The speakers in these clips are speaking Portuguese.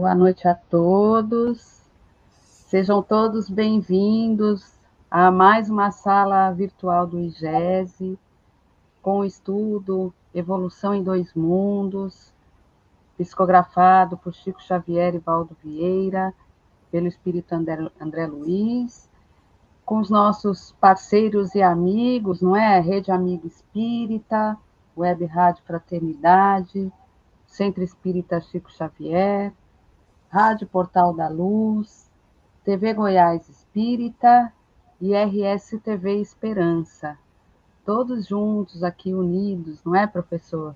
Boa noite a todos. Sejam todos bem-vindos a mais uma sala virtual do IGESE, com o estudo Evolução em Dois Mundos, psicografado por Chico Xavier e Valdo Vieira, pelo Espírito André Luiz, com os nossos parceiros e amigos, não é? Rede Amiga Espírita, Web Rádio Fraternidade, Centro Espírita Chico Xavier, Rádio Portal da Luz, TV Goiás Espírita e RS TV Esperança. Todos juntos aqui unidos, não é, professor?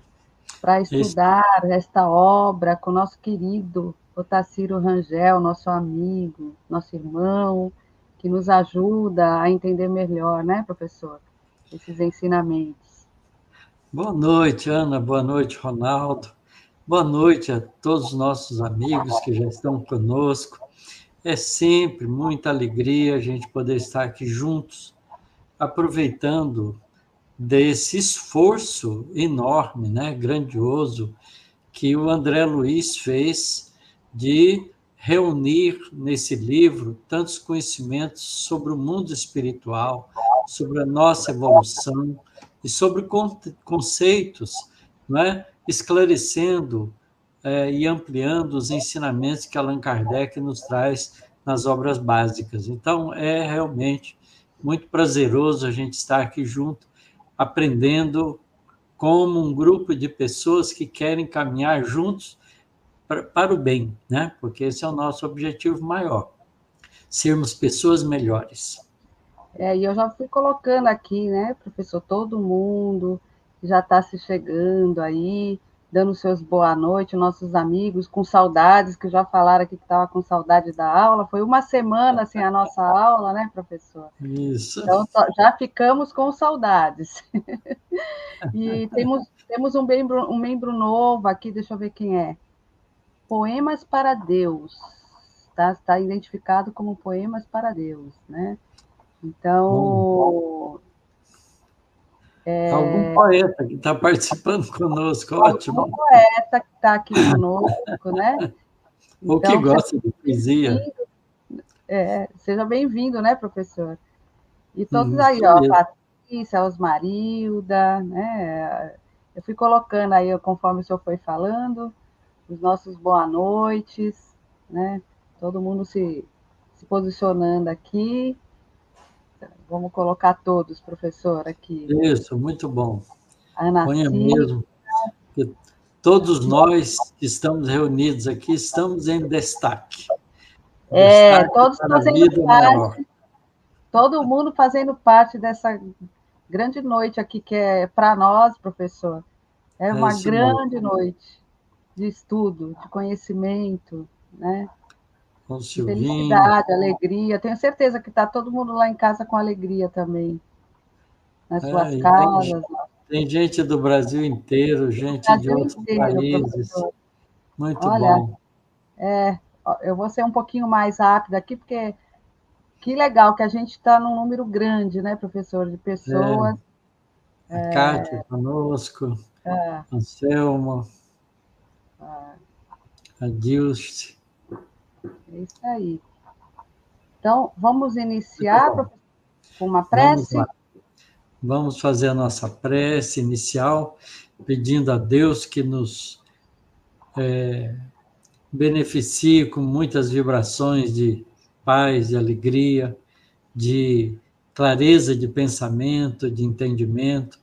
Para estudar esta obra com o nosso querido Otacílio Rangel, nosso amigo, nosso irmão, que nos ajuda a entender melhor, né, professor? Esses ensinamentos. Boa noite, Ana. Boa noite, Ronaldo. Boa noite a todos os nossos amigos que já estão conosco. É sempre muita alegria a gente poder estar aqui juntos, aproveitando desse esforço enorme, né, grandioso, que o André Luiz fez de reunir nesse livro tantos conhecimentos sobre o mundo espiritual, sobre a nossa evolução e sobre conceitos, não é? Esclarecendo e ampliando os ensinamentos que Allan Kardec nos traz nas obras básicas. Então, é realmente muito prazeroso a gente estar aqui junto, aprendendo como um grupo de pessoas que querem caminhar juntos para o bem, né? Porque esse é o nosso objetivo maior, sermos pessoas melhores. E eu já fui colocando aqui, né, professor, todo mundo já está se chegando aí, dando seus boa noite, nossos amigos, com saudades, que já falaram aqui que estava com saudade da aula. Foi uma semana sem a nossa aula, né, professor? Isso. Então, já ficamos com saudades. E temos um membro novo aqui, deixa eu ver quem é. Poemas para Deus. Tá identificado como Poemas para Deus, né? Então, algum poeta que está participando conosco, ótimo. Algum poeta que está aqui conosco, né? Ou que gosta de poesia. Seja bem-vindo, né, professor? E todos aí, ó, Patrícia, Osmarilda, né? Eu fui colocando aí, conforme o senhor foi falando, os nossos boa noites, né? Todo mundo se posicionando aqui. Vamos colocar todos, professor, aqui. Isso, muito bom. Ana Ponha Cida. mesmo. Que todos nós que estamos reunidos aqui estamos em destaque. Destaque Todos para a fazendo vida maior. parte, todo mundo fazendo parte dessa grande noite aqui, que é para nós, professor. É uma grande noite de estudo, de conhecimento, né? Com De Silvinho. felicidade, alegria. Tenho certeza que está todo mundo lá em casa com alegria também, nas suas casas. Tem gente do Brasil inteiro, gente de outros países. Professor. Muito bom. Eu vou ser um pouquinho mais rápida aqui, porque que legal que a gente está num número grande, né, professor, de pessoas. A Cátia conosco, Anselmo, a Dilce. É isso aí. Então, vamos iniciar, professor, com uma prece? Vamos fazer a nossa prece inicial, pedindo a Deus que nos beneficie com muitas vibrações de paz, de alegria, de clareza de pensamento, de entendimento,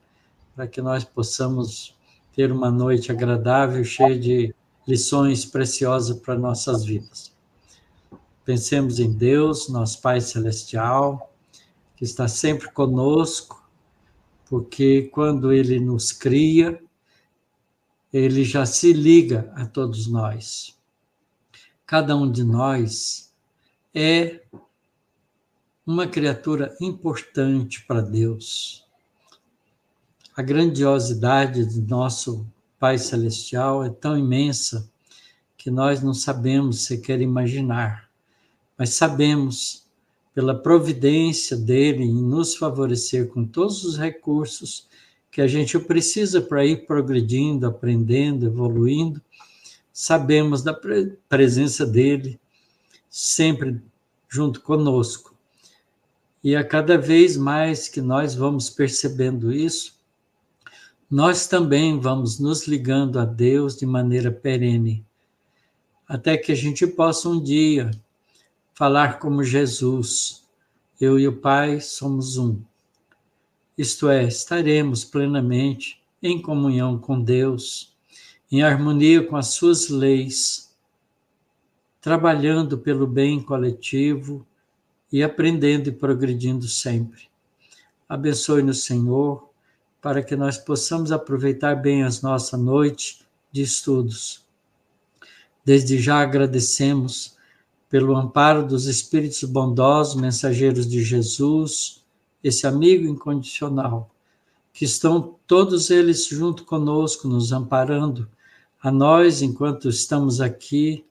para que nós possamos ter uma noite agradável, cheia de lições preciosas para nossas vidas. Pensemos em Deus, nosso Pai Celestial, que está sempre conosco, porque quando Ele nos cria, Ele já se liga a todos nós. Cada um de nós é uma criatura importante para Deus. A grandiosidade do nosso Pai Celestial é tão imensa que nós não sabemos sequer imaginar, mas sabemos, pela providência dele em nos favorecer com todos os recursos que a gente precisa para ir progredindo, aprendendo, evoluindo, sabemos da presença dele sempre junto conosco. E a cada vez mais que nós vamos percebendo isso, nós também vamos nos ligando a Deus de maneira perene, até que a gente possa um dia falar como Jesus: eu e o Pai somos um. Isto é, estaremos plenamente em comunhão com Deus, em harmonia com as suas leis, trabalhando pelo bem coletivo e aprendendo e progredindo sempre. Abençoe-nos, Senhor, para que nós possamos aproveitar bem as nossa noite de estudos. Desde já agradecemos pelo amparo dos Espíritos bondosos, mensageiros de Jesus, esse amigo incondicional, que estão todos eles junto conosco, nos amparando, a nós, enquanto estamos aqui,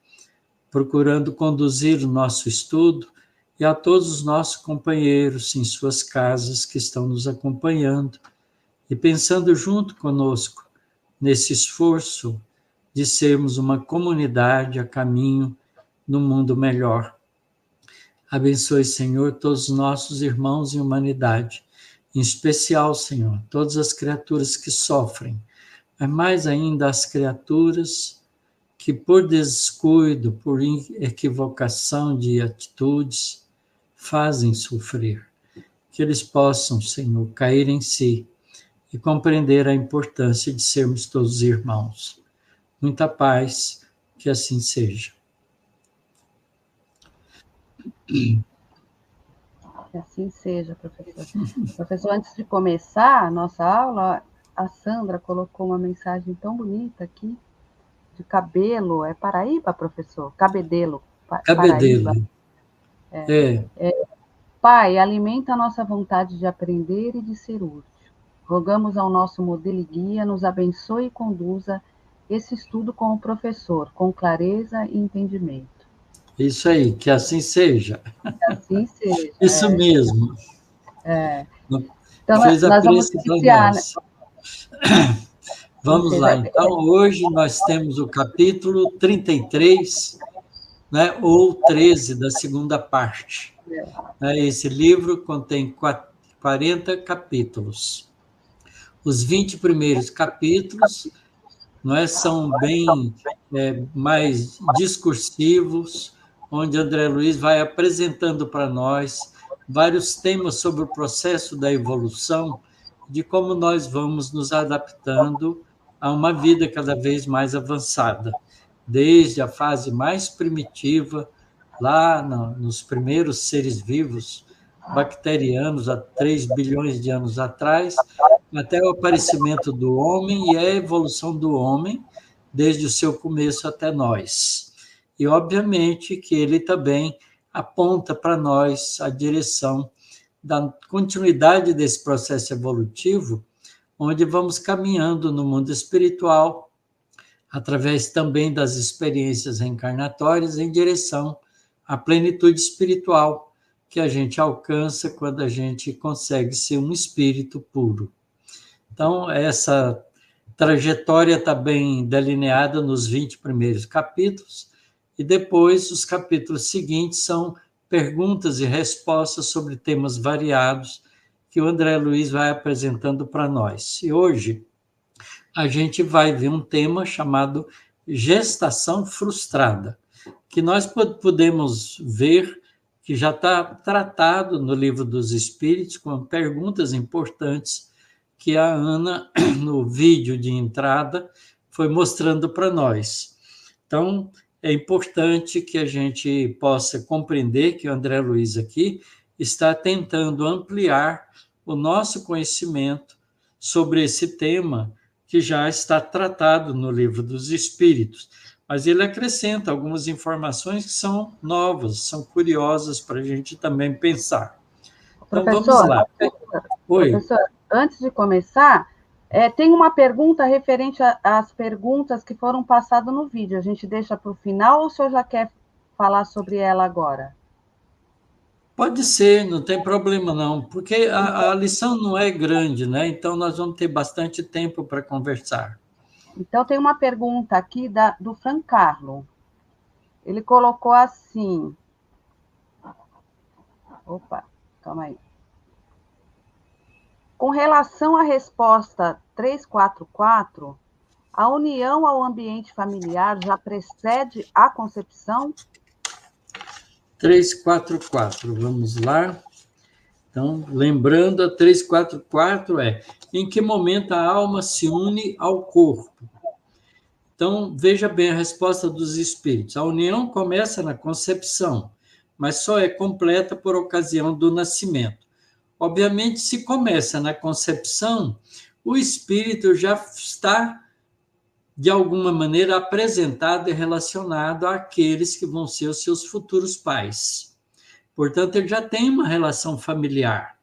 procurando conduzir o nosso estudo, e a todos os nossos companheiros em suas casas que estão nos acompanhando e pensando junto conosco nesse esforço de sermos uma comunidade a caminho do mundo melhor. Abençoe, Senhor, todos os nossos irmãos em humanidade, em especial, Senhor, todas as criaturas que sofrem, mas mais ainda as criaturas que por descuido, por equivocação de atitudes, fazem sofrer. Que eles possam, Senhor, cair em si e compreender a importância de sermos todos irmãos. Muita paz, que assim seja. Que assim seja, professor. Professor, antes de começar a nossa aula, a Sandra colocou uma mensagem tão bonita aqui, de Cabelo. É Paraíba, professor? Cabedelo. Cabedelo. Paraíba. Pai, alimenta a nossa vontade de aprender e de ser útil. Rogamos ao nosso modelo e guia, nos abençoe e conduza esse estudo com o professor, com clareza e entendimento. Isso aí, que assim seja. Que assim seja. Isso mesmo. Então, nós vamos iniciar. Vamos lá, então. Hoje nós temos o capítulo 33, né, ou 13 da segunda parte. Esse livro contém 40 capítulos. Os 20 primeiros capítulos, não é, são bem mais discursivos, onde André Luiz vai apresentando para nós vários temas sobre o processo da evolução, de como nós vamos nos adaptando a uma vida cada vez mais avançada, desde a fase mais primitiva, lá nos primeiros seres vivos bacterianos, há 3 bilhões de anos atrás, até o aparecimento do homem e a evolução do homem, desde o seu começo até nós. E, obviamente, que ele também aponta para nós a direção da continuidade desse processo evolutivo, onde vamos caminhando no mundo espiritual, através também das experiências reencarnatórias, em direção à plenitude espiritual que a gente alcança quando a gente consegue ser um espírito puro. Então, essa trajetória está bem delineada nos 20 primeiros capítulos, e depois os capítulos seguintes são perguntas e respostas sobre temas variados que o André Luiz vai apresentando para nós. E hoje a gente vai ver um tema chamado gestação frustrada, que nós podemos ver que já está tratado no Livro dos Espíritos, com perguntas importantes que a Ana, no vídeo de entrada, foi mostrando para nós. Então, é importante que a gente possa compreender que o André Luiz aqui está tentando ampliar o nosso conhecimento sobre esse tema que já está tratado no Livro dos Espíritos. Mas ele acrescenta algumas informações que são novas, são curiosas para a gente também pensar. Então, professor, vamos lá. Oi. Professor, antes de começar, tem uma pergunta referente às perguntas que foram passadas no vídeo. A gente deixa para o final ou o senhor já quer falar sobre ela agora? Pode ser, não tem problema não, porque a lição não é grande, né? Então nós vamos ter bastante tempo para conversar. Então, tem uma pergunta aqui do Fran Carlo. Ele colocou assim... Opa, calma aí. Com relação à resposta 344, a união ao ambiente familiar já precede a concepção? 344, vamos lá. Então, lembrando, a 344 em que momento a alma se une ao corpo. Então, veja bem a resposta dos espíritos. A união começa na concepção, mas só é completa por ocasião do nascimento. Obviamente, se começa na concepção, o espírito já está, de alguma maneira, apresentado e relacionado àqueles que vão ser os seus futuros pais. Portanto, ele já tem uma relação familiar,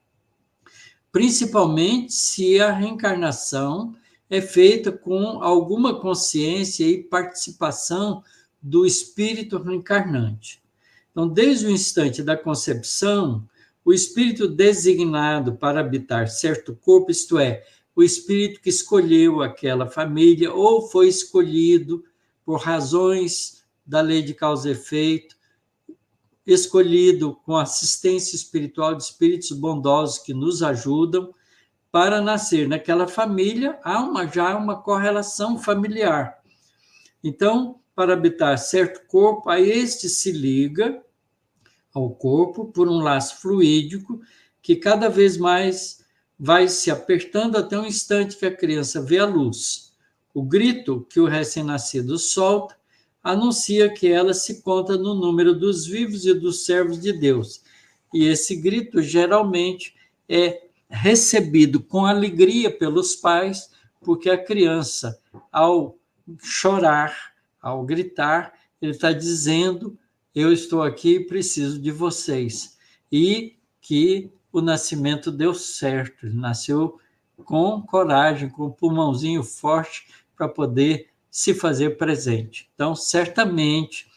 principalmente se a reencarnação é feita com alguma consciência e participação do espírito reencarnante. Então, desde o instante da concepção, o espírito designado para habitar certo corpo, isto é, o espírito que escolheu aquela família ou foi escolhido por razões da lei de causa e efeito, escolhido com assistência espiritual de espíritos bondosos que nos ajudam para nascer naquela família, já uma correlação familiar. Então, para habitar certo corpo, a este se liga ao corpo por um laço fluídico que cada vez mais vai se apertando até o instante que a criança vê a luz. O grito que o recém-nascido solta anuncia que ela se conta no número dos vivos e dos servos de Deus. E esse grito geralmente é recebido com alegria pelos pais, porque a criança, ao chorar, ao gritar, ele está dizendo: eu estou aqui e preciso de vocês. E que o nascimento deu certo, ele nasceu com coragem, com o pulmãozinho forte para poder se fazer presente. Então, certamente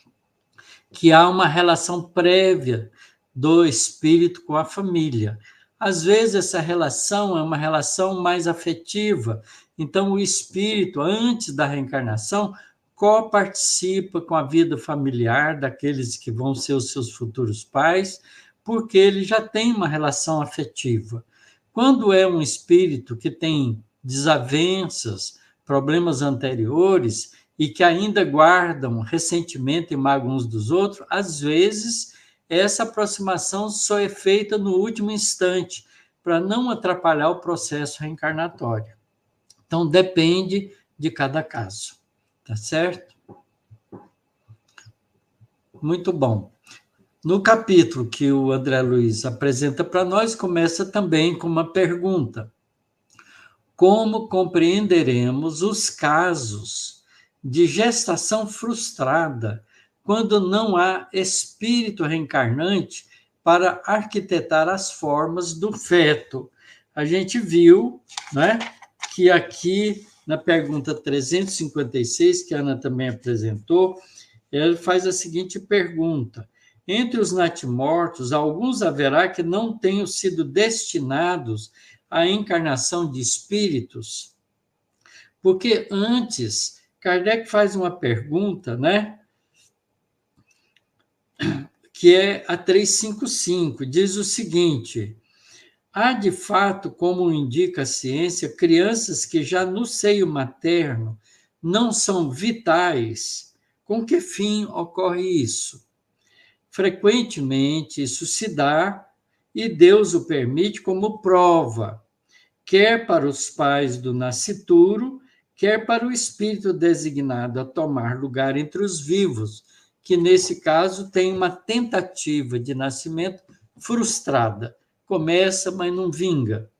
que há uma relação prévia do espírito com a família. Às vezes, essa relação é uma relação mais afetiva. Então, o espírito, antes da reencarnação, coparticipa com a vida familiar daqueles que vão ser os seus futuros pais, porque ele já tem uma relação afetiva. Quando é um espírito que tem desavenças, problemas anteriores e que ainda guardam ressentimento e mágoa uns dos outros, às vezes essa aproximação só é feita no último instante, para não atrapalhar o processo reencarnatório. Então, depende de cada caso. Tá certo? Muito bom. No capítulo que o André Luiz apresenta para nós, começa também com uma pergunta: como compreenderemos os casos de gestação frustrada quando não há espírito reencarnante para arquitetar as formas do feto? A gente viu, né, que aqui na pergunta 356, que a Ana também apresentou, ele faz a seguinte pergunta: entre os natimortos, alguns haverá que não tenham sido destinados à encarnação de espíritos? Porque antes, Kardec faz uma pergunta, né, que é a 355, diz o seguinte: há de fato, como indica a ciência, crianças que já no seio materno não são vitais. Com que fim ocorre isso? Frequentemente isso se dá, e Deus o permite como prova, quer para os pais do nascituro, quer para o espírito designado a tomar lugar entre os vivos, que nesse caso tem uma tentativa de nascimento frustrada. Começa, mas não vinga.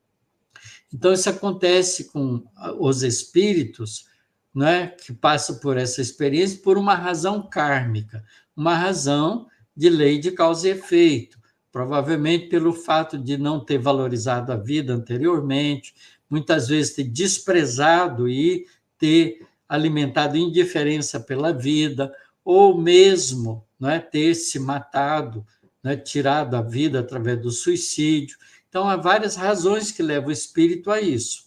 Então, isso acontece com os espíritos, né, que passam por essa experiência por uma razão kármica, uma razão de lei de causa e efeito, provavelmente pelo fato de não ter valorizado a vida anteriormente, muitas vezes ter desprezado e ter alimentado indiferença pela vida, ou mesmo, né, ter se matado, né, tirado a vida através do suicídio. Então, há várias razões que levam o espírito a isso.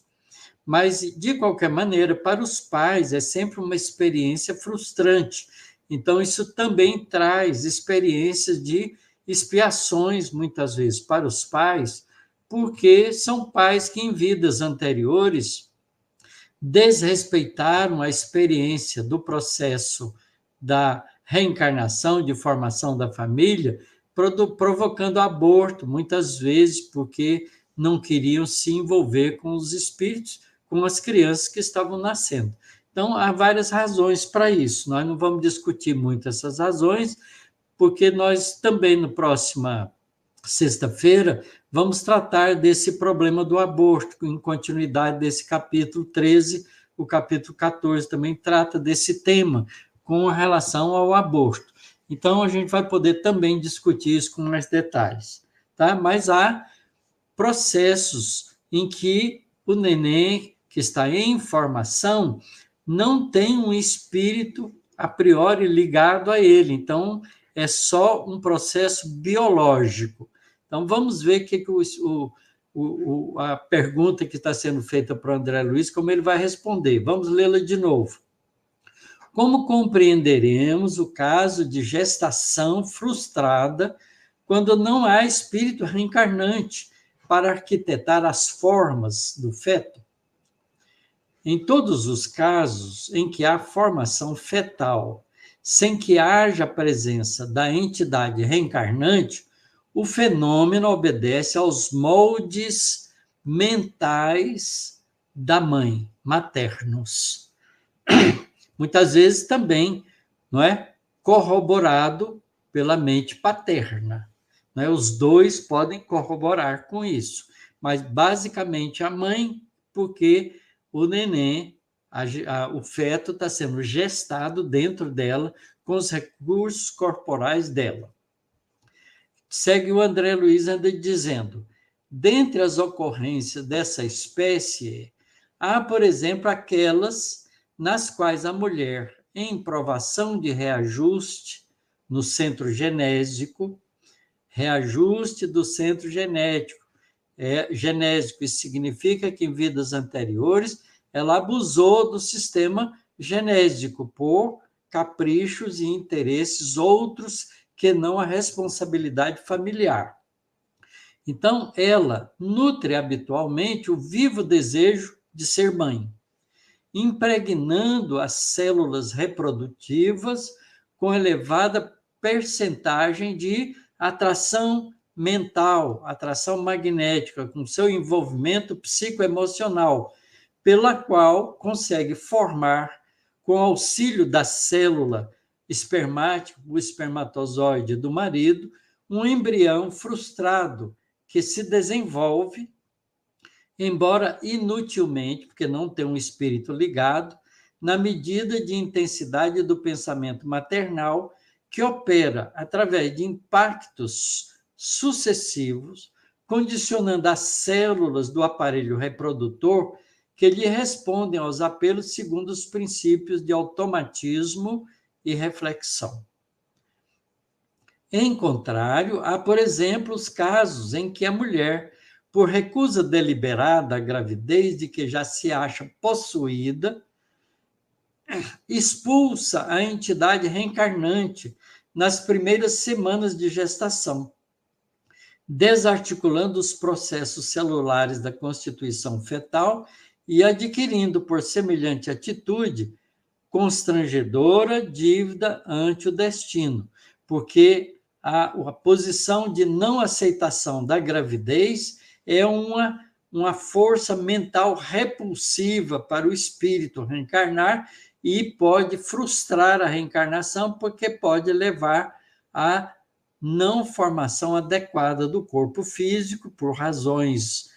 Mas, de qualquer maneira, para os pais é sempre uma experiência frustrante. Então, isso também traz experiências de expiações, muitas vezes, para os pais, porque são pais que, em vidas anteriores, desrespeitaram a experiência do processo da reencarnação, de formação da família, provocando aborto, muitas vezes porque não queriam se envolver com os espíritos, com as crianças que estavam nascendo. Então, há várias razões para isso. Nós não vamos discutir muito essas razões, porque nós também, na próxima sexta-feira, vamos tratar desse problema do aborto, em continuidade desse capítulo 13, o capítulo 14 também trata desse tema, com relação ao aborto. Então, a gente vai poder também discutir isso com mais detalhes. Tá? Mas há processos em que o neném, que está em formação, não tem um espírito a priori ligado a ele. Então, é só um processo biológico. Então, vamos ver que a pergunta que está sendo feita para o André Luiz, como ele vai responder. Vamos lê-la de novo. Como compreenderemos o caso de gestação frustrada quando não há espírito reencarnante para arquitetar as formas do feto? Em todos os casos em que há formação fetal, sem que haja presença da entidade reencarnante, o fenômeno obedece aos moldes mentais da mãe, maternos. Muitas vezes também, não é, corroborado pela mente paterna. Não é? Os dois podem corroborar com isso, mas basicamente a mãe, porque o neném, o feto está sendo gestado dentro dela com os recursos corporais dela. Segue o André Luiz ainda dizendo, dentre as ocorrências dessa espécie, há, por exemplo, aquelas nas quais a mulher, em provação de reajuste no centro genésico, reajuste do centro genético, genésico, isso significa que em vidas anteriores ela abusou do sistema genésico por caprichos e interesses outros que não a responsabilidade familiar. Então, ela nutre habitualmente o vivo desejo de ser mãe, impregnando as células reprodutivas com elevada percentagem de atração mental, atração magnética, com seu envolvimento psicoemocional, pela qual consegue formar, com auxílio da célula espermática, o espermatozoide do marido, um embrião frustrado que se desenvolve, embora inutilmente, porque não tem um espírito ligado, na medida de intensidade do pensamento maternal que opera através de impactos sucessivos, condicionando as células do aparelho reprodutor que lhe respondem aos apelos segundo os princípios de automatismo e reflexão. Em contrário, há, por exemplo, os casos em que a mulher, por recusa deliberada à gravidez de que já se acha possuída, expulsa a entidade reencarnante nas primeiras semanas de gestação, desarticulando os processos celulares da constituição fetal e adquirindo, por semelhante atitude, constrangedora dívida ante o destino, porque a posição de não aceitação da gravidez é uma força mental repulsiva para o espírito reencarnar e pode frustrar a reencarnação, porque pode levar à não formação adequada do corpo físico, por razões,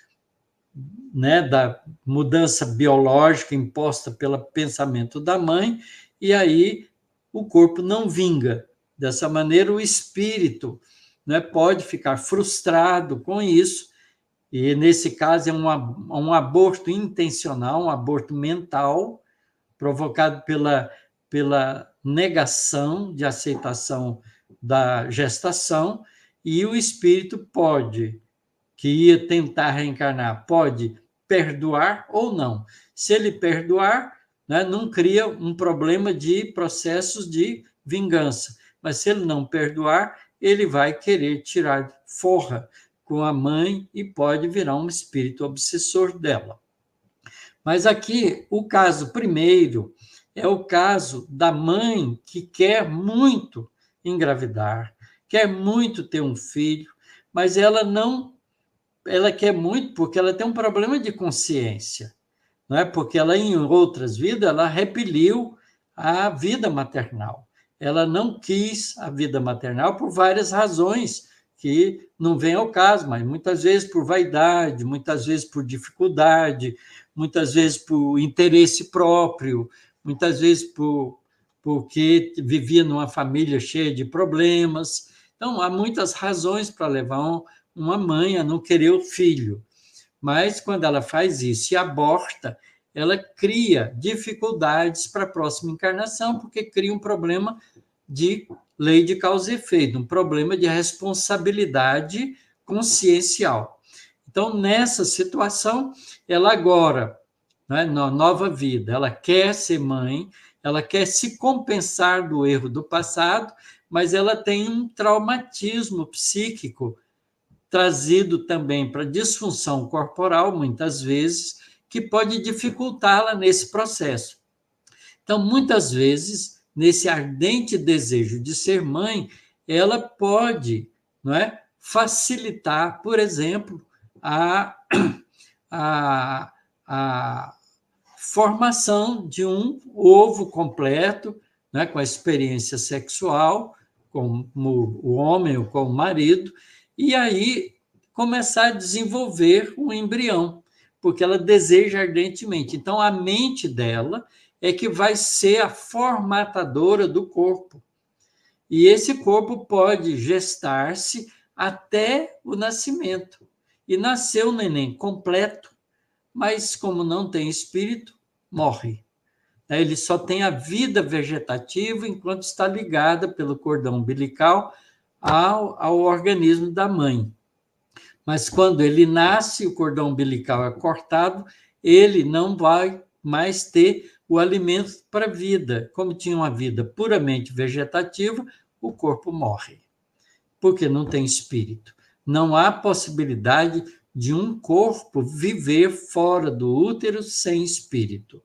né, da mudança biológica imposta pelo pensamento da mãe, e aí o corpo não vinga. Dessa maneira, o espírito, né, pode ficar frustrado com isso, e nesse caso é um aborto intencional, um aborto mental, provocado pela negação de aceitação da gestação, e o espírito pode, que ia tentar reencarnar, pode perdoar ou não. Se ele perdoar, né, não cria um problema de processos de vingança. Mas se ele não perdoar, ele vai querer tirar forra com a mãe e pode virar um espírito obsessor dela. Mas aqui, o caso primeiro é o caso da mãe que quer muito engravidar, quer muito ter um filho, mas ela quer muito porque ela tem um problema de consciência, não é? Porque ela, em outras vidas, ela repeliu a vida maternal. Ela não quis a vida maternal por várias razões que não vêm ao caso, mas muitas vezes por vaidade, muitas vezes por dificuldade, muitas vezes por interesse próprio, muitas vezes porque vivia numa família cheia de problemas. Então, há muitas razões para levar uma mãe a não querer o filho. Mas, quando ela faz isso e aborta, ela cria dificuldades para a próxima encarnação, porque cria um problema de lei de causa e efeito, um problema de responsabilidade consciencial. Então, nessa situação, ela agora, né, na nova vida, ela quer ser mãe, ela quer se compensar do erro do passado, mas ela tem um traumatismo psíquico trazido também para disfunção corporal, muitas vezes, que pode dificultá-la nesse processo. Então, muitas vezes, nesse ardente desejo de ser mãe, ela pode, não é, facilitar, por exemplo, a formação de um ovo completo, né, com a experiência sexual, como o homem ou com o marido, e aí começar a desenvolver um embrião, porque ela deseja ardentemente. Então, a mente dela é que vai ser a formatadora do corpo. E esse corpo pode gestar-se até o nascimento. E nasceu o neném completo, mas como não tem espírito, morre. Ele só tem a vida vegetativa enquanto está ligada pelo cordão umbilical ao organismo da mãe. Mas quando ele nasce, o cordão umbilical é cortado, ele não vai mais ter o alimento para a vida. Como tinha uma vida puramente vegetativa, o corpo morre, porque não tem espírito. Não há possibilidade de um corpo viver fora do útero sem espírito.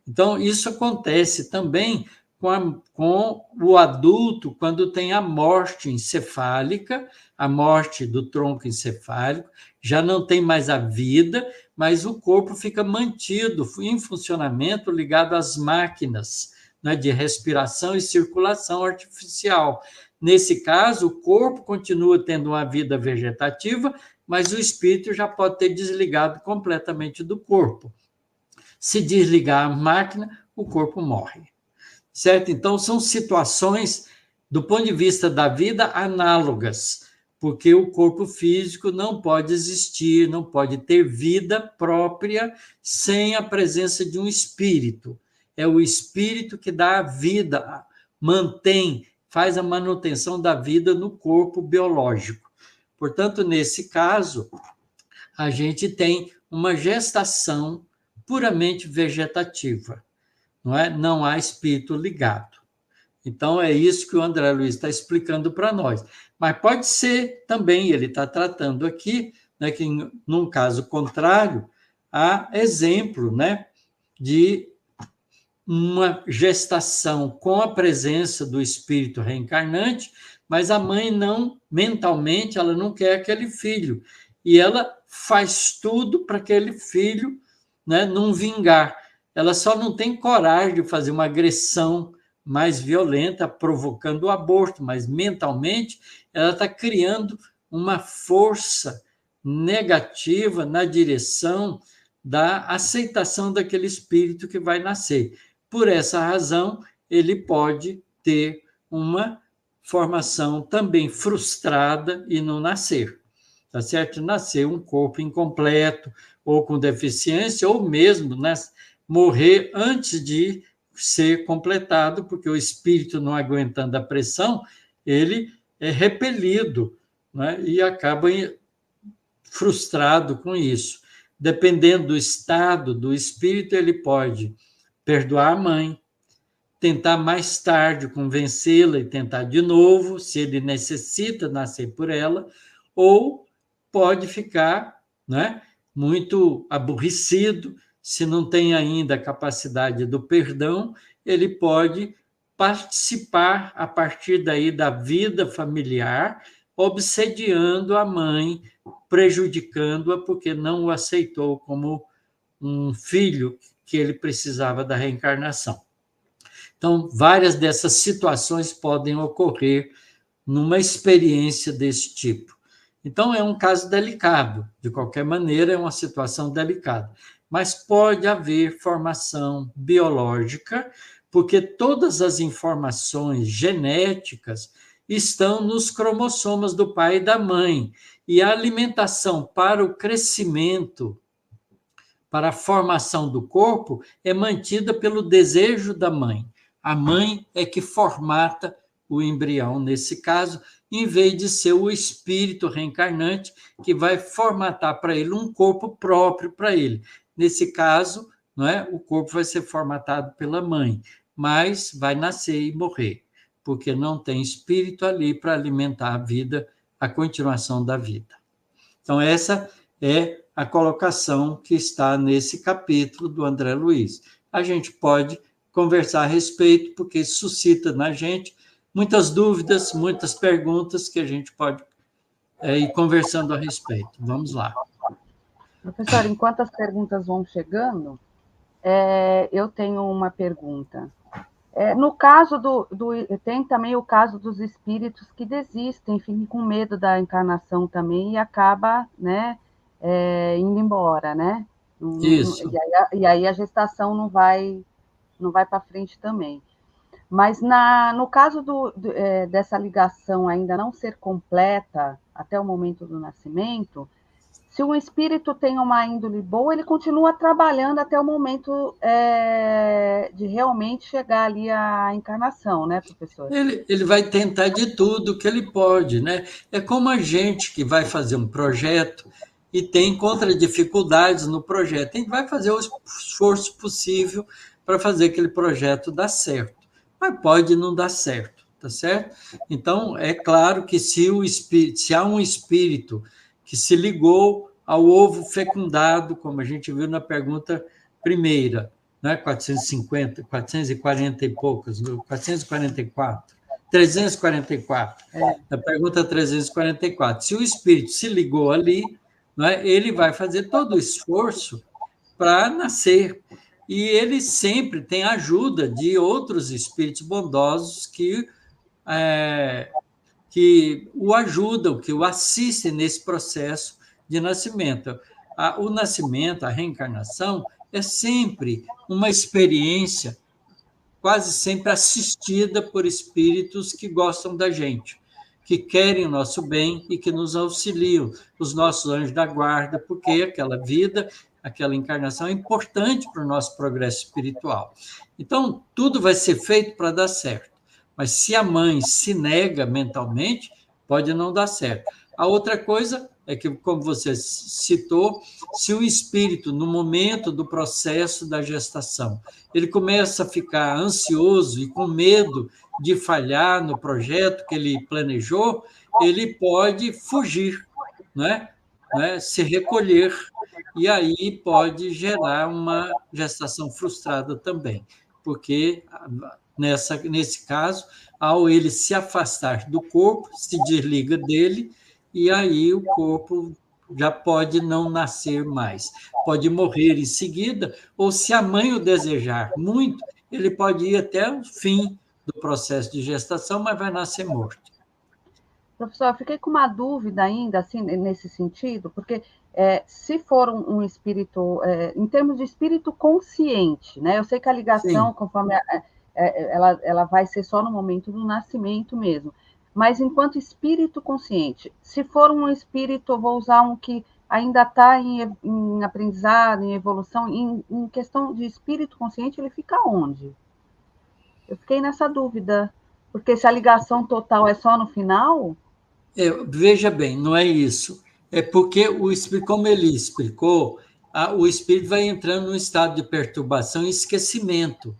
Então, isso acontece também com o adulto quando tem a morte encefálica, a morte do tronco encefálico, já não tem mais a vida, mas o corpo fica mantido em funcionamento ligado às máquinas, né, de respiração e circulação artificial. Nesse caso, o corpo continua tendo uma vida vegetativa, mas o espírito já pode ter desligado completamente do corpo. Se desligar a máquina, o corpo morre. Certo? Então, são situações, do ponto de vista da vida, análogas, porque o corpo físico não pode existir, não pode ter vida própria sem a presença de um espírito. É o espírito que dá a vida, mantém, faz a manutenção da vida no corpo biológico. Portanto, nesse caso, a gente tem uma gestação puramente vegetativa, não é? Não há espírito ligado. Então, é isso que o André Luiz está explicando para nós. Mas pode ser também, ele está tratando aqui, né, que num caso contrário, há exemplo, né, de uma gestação com a presença do espírito reencarnante, mas a mãe não, mentalmente, ela não quer aquele filho. E ela faz tudo para aquele filho, né, não vingar. Ela só não tem coragem de fazer uma agressão mais violenta, provocando o aborto, mas mentalmente ela está criando uma força negativa na direção da aceitação daquele espírito que vai nascer. Por essa razão, ele pode ter uma formação também frustrada e não nascer. Tá certo? Nascer um corpo incompleto, ou com deficiência, ou mesmo, né, morrer antes de ser completado, porque o espírito, não aguentando a pressão, ele é repelido, né, e acaba frustrado com isso. dependendo do estado do espírito, ele pode perdoar a mãe, tentar mais tarde convencê-la e tentar de novo, se ele necessita nascer por ela, ou pode ficar, né, muito aborrecido, se não tem ainda a capacidade do perdão, ele pode participar a partir daí da vida familiar, obsediando a mãe, prejudicando-a porque não o aceitou como um filho que ele precisava da reencarnação. Então, várias dessas situações podem ocorrer numa experiência desse tipo. Então, é um caso delicado, de qualquer maneira, é uma situação delicada. Mas pode haver formação biológica, porque todas as informações genéticas estão nos cromossomos do pai e da mãe. E a alimentação para o crescimento, para a formação do corpo, é mantida pelo desejo da mãe. A mãe é que formata o embrião, nesse caso, em vez de ser o espírito reencarnante que vai formatar para ele um corpo próprio para ele. Nesse caso, não é? O corpo vai ser formatado pela mãe, mas vai nascer e morrer, porque não tem espírito ali para alimentar a vida, a continuação da vida. Então, essa é a colocação que está nesse capítulo do André Luiz. A gente pode conversar a respeito, porque suscita na gente muitas dúvidas, muitas perguntas que a gente pode ir conversando a respeito. Vamos lá. Professor, enquanto as perguntas vão chegando, eu tenho uma pergunta. No caso tem também o caso dos espíritos que desistem, ficam com medo da encarnação também e acaba, né, indo embora, né? Isso. E aí a gestação não vai para frente também. Mas no caso dessa ligação ainda não ser completa até o momento do nascimento, se um espírito tem uma índole boa, ele continua trabalhando até o momento de realmente chegar ali à encarnação, né, professor? Ele vai tentar de tudo que ele pode, né? É como a gente que vai fazer um projeto e encontra dificuldades no projeto. A gente vai fazer o esforço possível para fazer aquele projeto dar certo. Mas pode não dar certo, tá certo? Então, é claro que se há um espírito que se ligou ao ovo fecundado, como a gente viu na pergunta primeira, né? 450, 440 e poucos, 444, 344. Na pergunta 344. Se o espírito se ligou ali, né, ele vai fazer todo o esforço para nascer. E ele sempre tem a ajuda de outros espíritos bondosos que o ajudam, que o assistem nesse processo de nascimento. O nascimento, a reencarnação, é sempre uma experiência quase sempre assistida por espíritos que gostam da gente, que querem o nosso bem e que nos auxiliam, os nossos anjos da guarda, porque aquela vida, aquela encarnação é importante para o nosso progresso espiritual. Então, tudo vai ser feito para dar certo. Mas se a mãe se nega mentalmente, pode não dar certo. A outra coisa é que, como você citou, se o espírito, no momento do processo da gestação, ele começa a ficar ansioso e com medo de falhar no projeto que ele planejou, ele pode fugir, né? Se recolher, e aí pode gerar uma gestação frustrada também, porque nesse caso, ao ele se afastar do corpo, se desliga dele, e aí o corpo já pode não nascer mais. Pode morrer em seguida, ou se a mãe o desejar muito, ele pode ir até o fim do processo de gestação, mas vai nascer morto. Professor, eu fiquei com uma dúvida ainda, assim, nesse sentido, porque se for um espírito, em termos de espírito consciente, né? Eu sei que a ligação, sim, conforme ela vai ser só no momento do nascimento mesmo, mas enquanto espírito consciente, se for um espírito, vou usar um que ainda está em aprendizado, em evolução, em questão de espírito consciente, ele fica onde? Eu fiquei nessa dúvida, porque se a ligação total é só no final... Veja bem, não é isso. É porque, como ele explicou, o espírito vai entrando num estado de perturbação e esquecimento.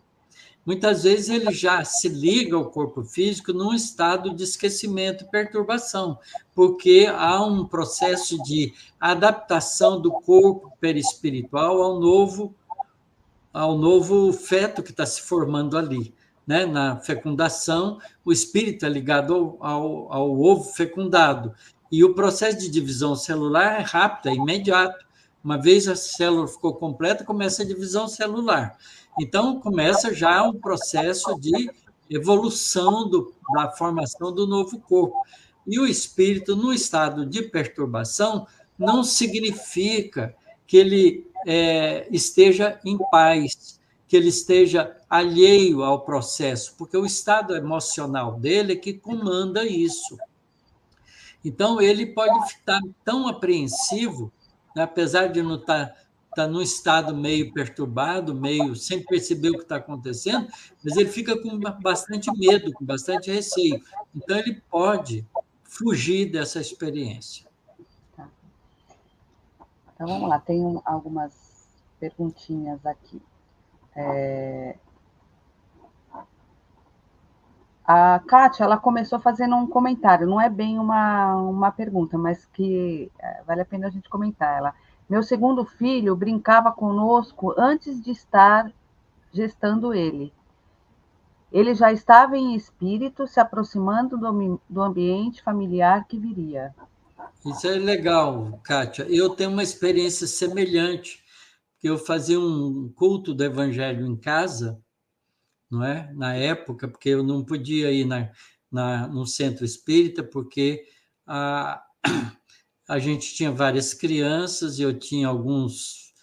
Muitas vezes ele já se liga ao corpo físico num estado de esquecimento e perturbação, porque há um processo de adaptação do corpo perispiritual ao novo feto que está se formando ali. Né? Na fecundação, o espírito é ligado ao ovo fecundado. E o processo de divisão celular é rápido, é imediato. Uma vez a célula ficou completa, começa a divisão celular. Então, começa já um processo de evolução da formação do novo corpo. E o espírito, no estado de perturbação, não significa que ele esteja em paz, que ele esteja alheio ao processo, porque o estado emocional dele é que comanda isso. Então, ele pode estar tão apreensivo, né, apesar de não estar num estado meio perturbado, meio sem perceber o que está acontecendo, mas ele fica com bastante medo, com bastante receio. Então, ele pode fugir dessa experiência. Tá. Então, vamos lá, tem algumas perguntinhas aqui. A Kátia, ela começou fazendo um comentário, não é bem uma pergunta, mas que vale a pena a gente comentar. Ela, meu segundo filho brincava conosco antes de estar gestando ele. Ele já estava em espírito, se aproximando do ambiente familiar que viria. Isso é legal, Kátia. Eu tenho uma experiência semelhante, porque eu fazia um culto do evangelho em casa, não é? Na época, porque eu não podia ir no centro espírita, porque a gente tinha várias crianças e eu tinha alguns.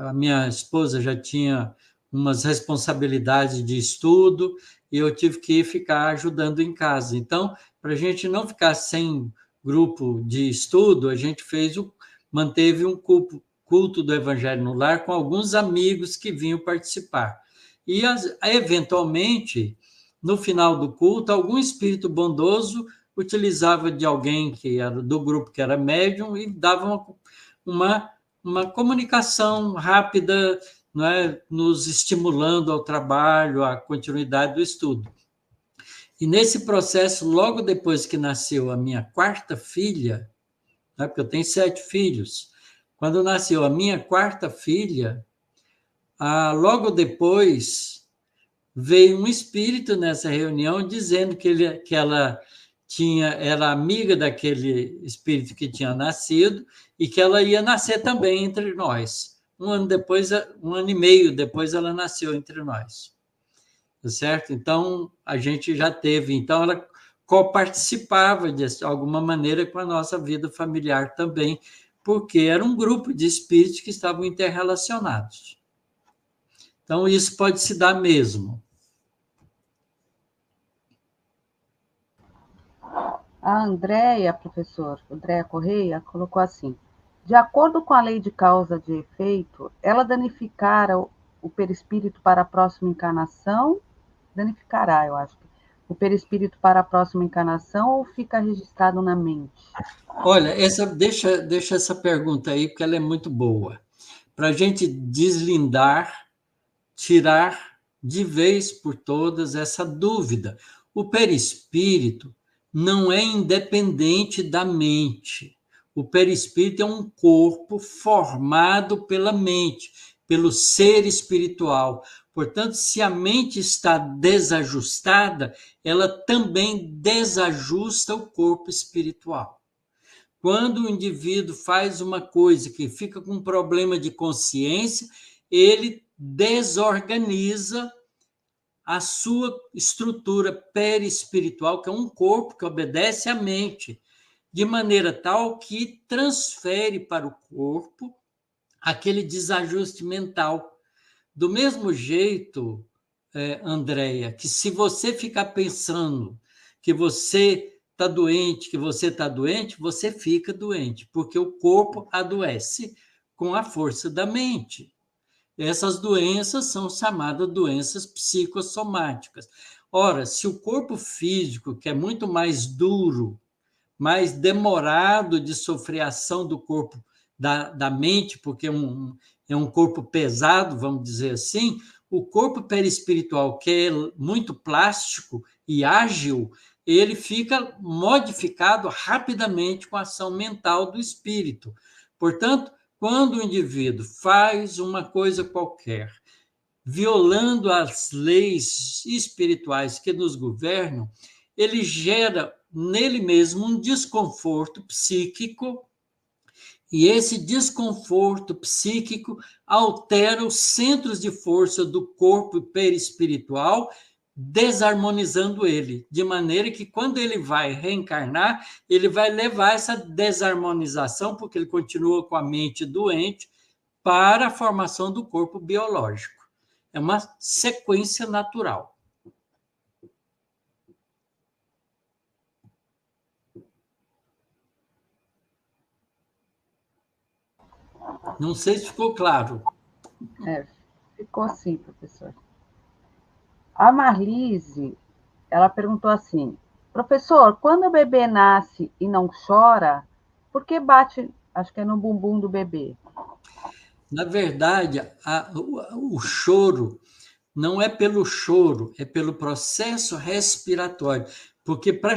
A minha esposa já tinha umas responsabilidades de estudo e eu tive que ficar ajudando em casa. Então, para a gente não ficar sem grupo de estudo, a gente manteve um culto do Evangelho no Lar com alguns amigos que vinham participar. E, eventualmente, no final do culto, algum espírito bondoso utilizava de alguém que era do grupo que era médium e dava uma comunicação rápida, não é, nos estimulando ao trabalho, à continuidade do estudo. E nesse processo, logo depois que nasceu a minha quarta filha, né, porque eu tenho 7 filhos, quando nasceu a minha quarta filha, logo depois veio um espírito nessa reunião dizendo que ela era amiga daquele espírito que tinha nascido e que ela ia nascer também entre nós. Um ano e meio depois, ela nasceu entre nós. Certo? Então, a gente já teve. Então, ela coparticipava de alguma maneira com a nossa vida familiar também, porque era um grupo de espíritos que estavam interrelacionados. Então, isso pode se dar mesmo. A Andréia, professor, Andréia Correia, colocou assim: de acordo com a lei de causa e efeito, ela danificara o perispírito para a próxima encarnação? Danificará, eu acho. O perispírito para a próxima encarnação ou fica registrado na mente? Olha, deixa essa pergunta aí, porque ela é muito boa. Para a gente deslindar, tirar de vez por todas essa dúvida. O perispírito não é independente da mente. O perispírito é um corpo formado pela mente, pelo ser espiritual. Portanto, se a mente está desajustada, ela também desajusta o corpo espiritual. Quando o indivíduo faz uma coisa que fica com um problema de consciência, ele desorganiza a sua estrutura perispiritual, que é um corpo que obedece à mente, de maneira tal que transfere para o corpo aquele desajuste mental. Do mesmo jeito, Andréia, que se você ficar pensando que você está doente, você fica doente, porque o corpo adoece com a força da mente. Essas doenças são chamadas doenças psicossomáticas. Ora, se o corpo físico, que é muito mais duro, mais demorado de sofrer a ação do corpo da mente, porque é um corpo pesado, vamos dizer assim, o corpo perispiritual, que é muito plástico e ágil, ele fica modificado rapidamente com a ação mental do espírito. Portanto, quando o indivíduo faz uma coisa qualquer, violando as leis espirituais que nos governam, ele gera nele mesmo um desconforto psíquico, e esse desconforto psíquico altera os centros de força do corpo perispiritual, desarmonizando ele, de maneira que quando ele vai reencarnar, ele vai levar essa desarmonização, porque ele continua com a mente doente, para a formação do corpo biológico. É uma sequência natural. Não sei se ficou claro. Ficou sim, professor. A Marlise, ela perguntou assim, professor, quando o bebê nasce e não chora, por que bate, acho que é no bumbum do bebê? Na verdade, o choro não é pelo choro, é pelo processo respiratório. Porque para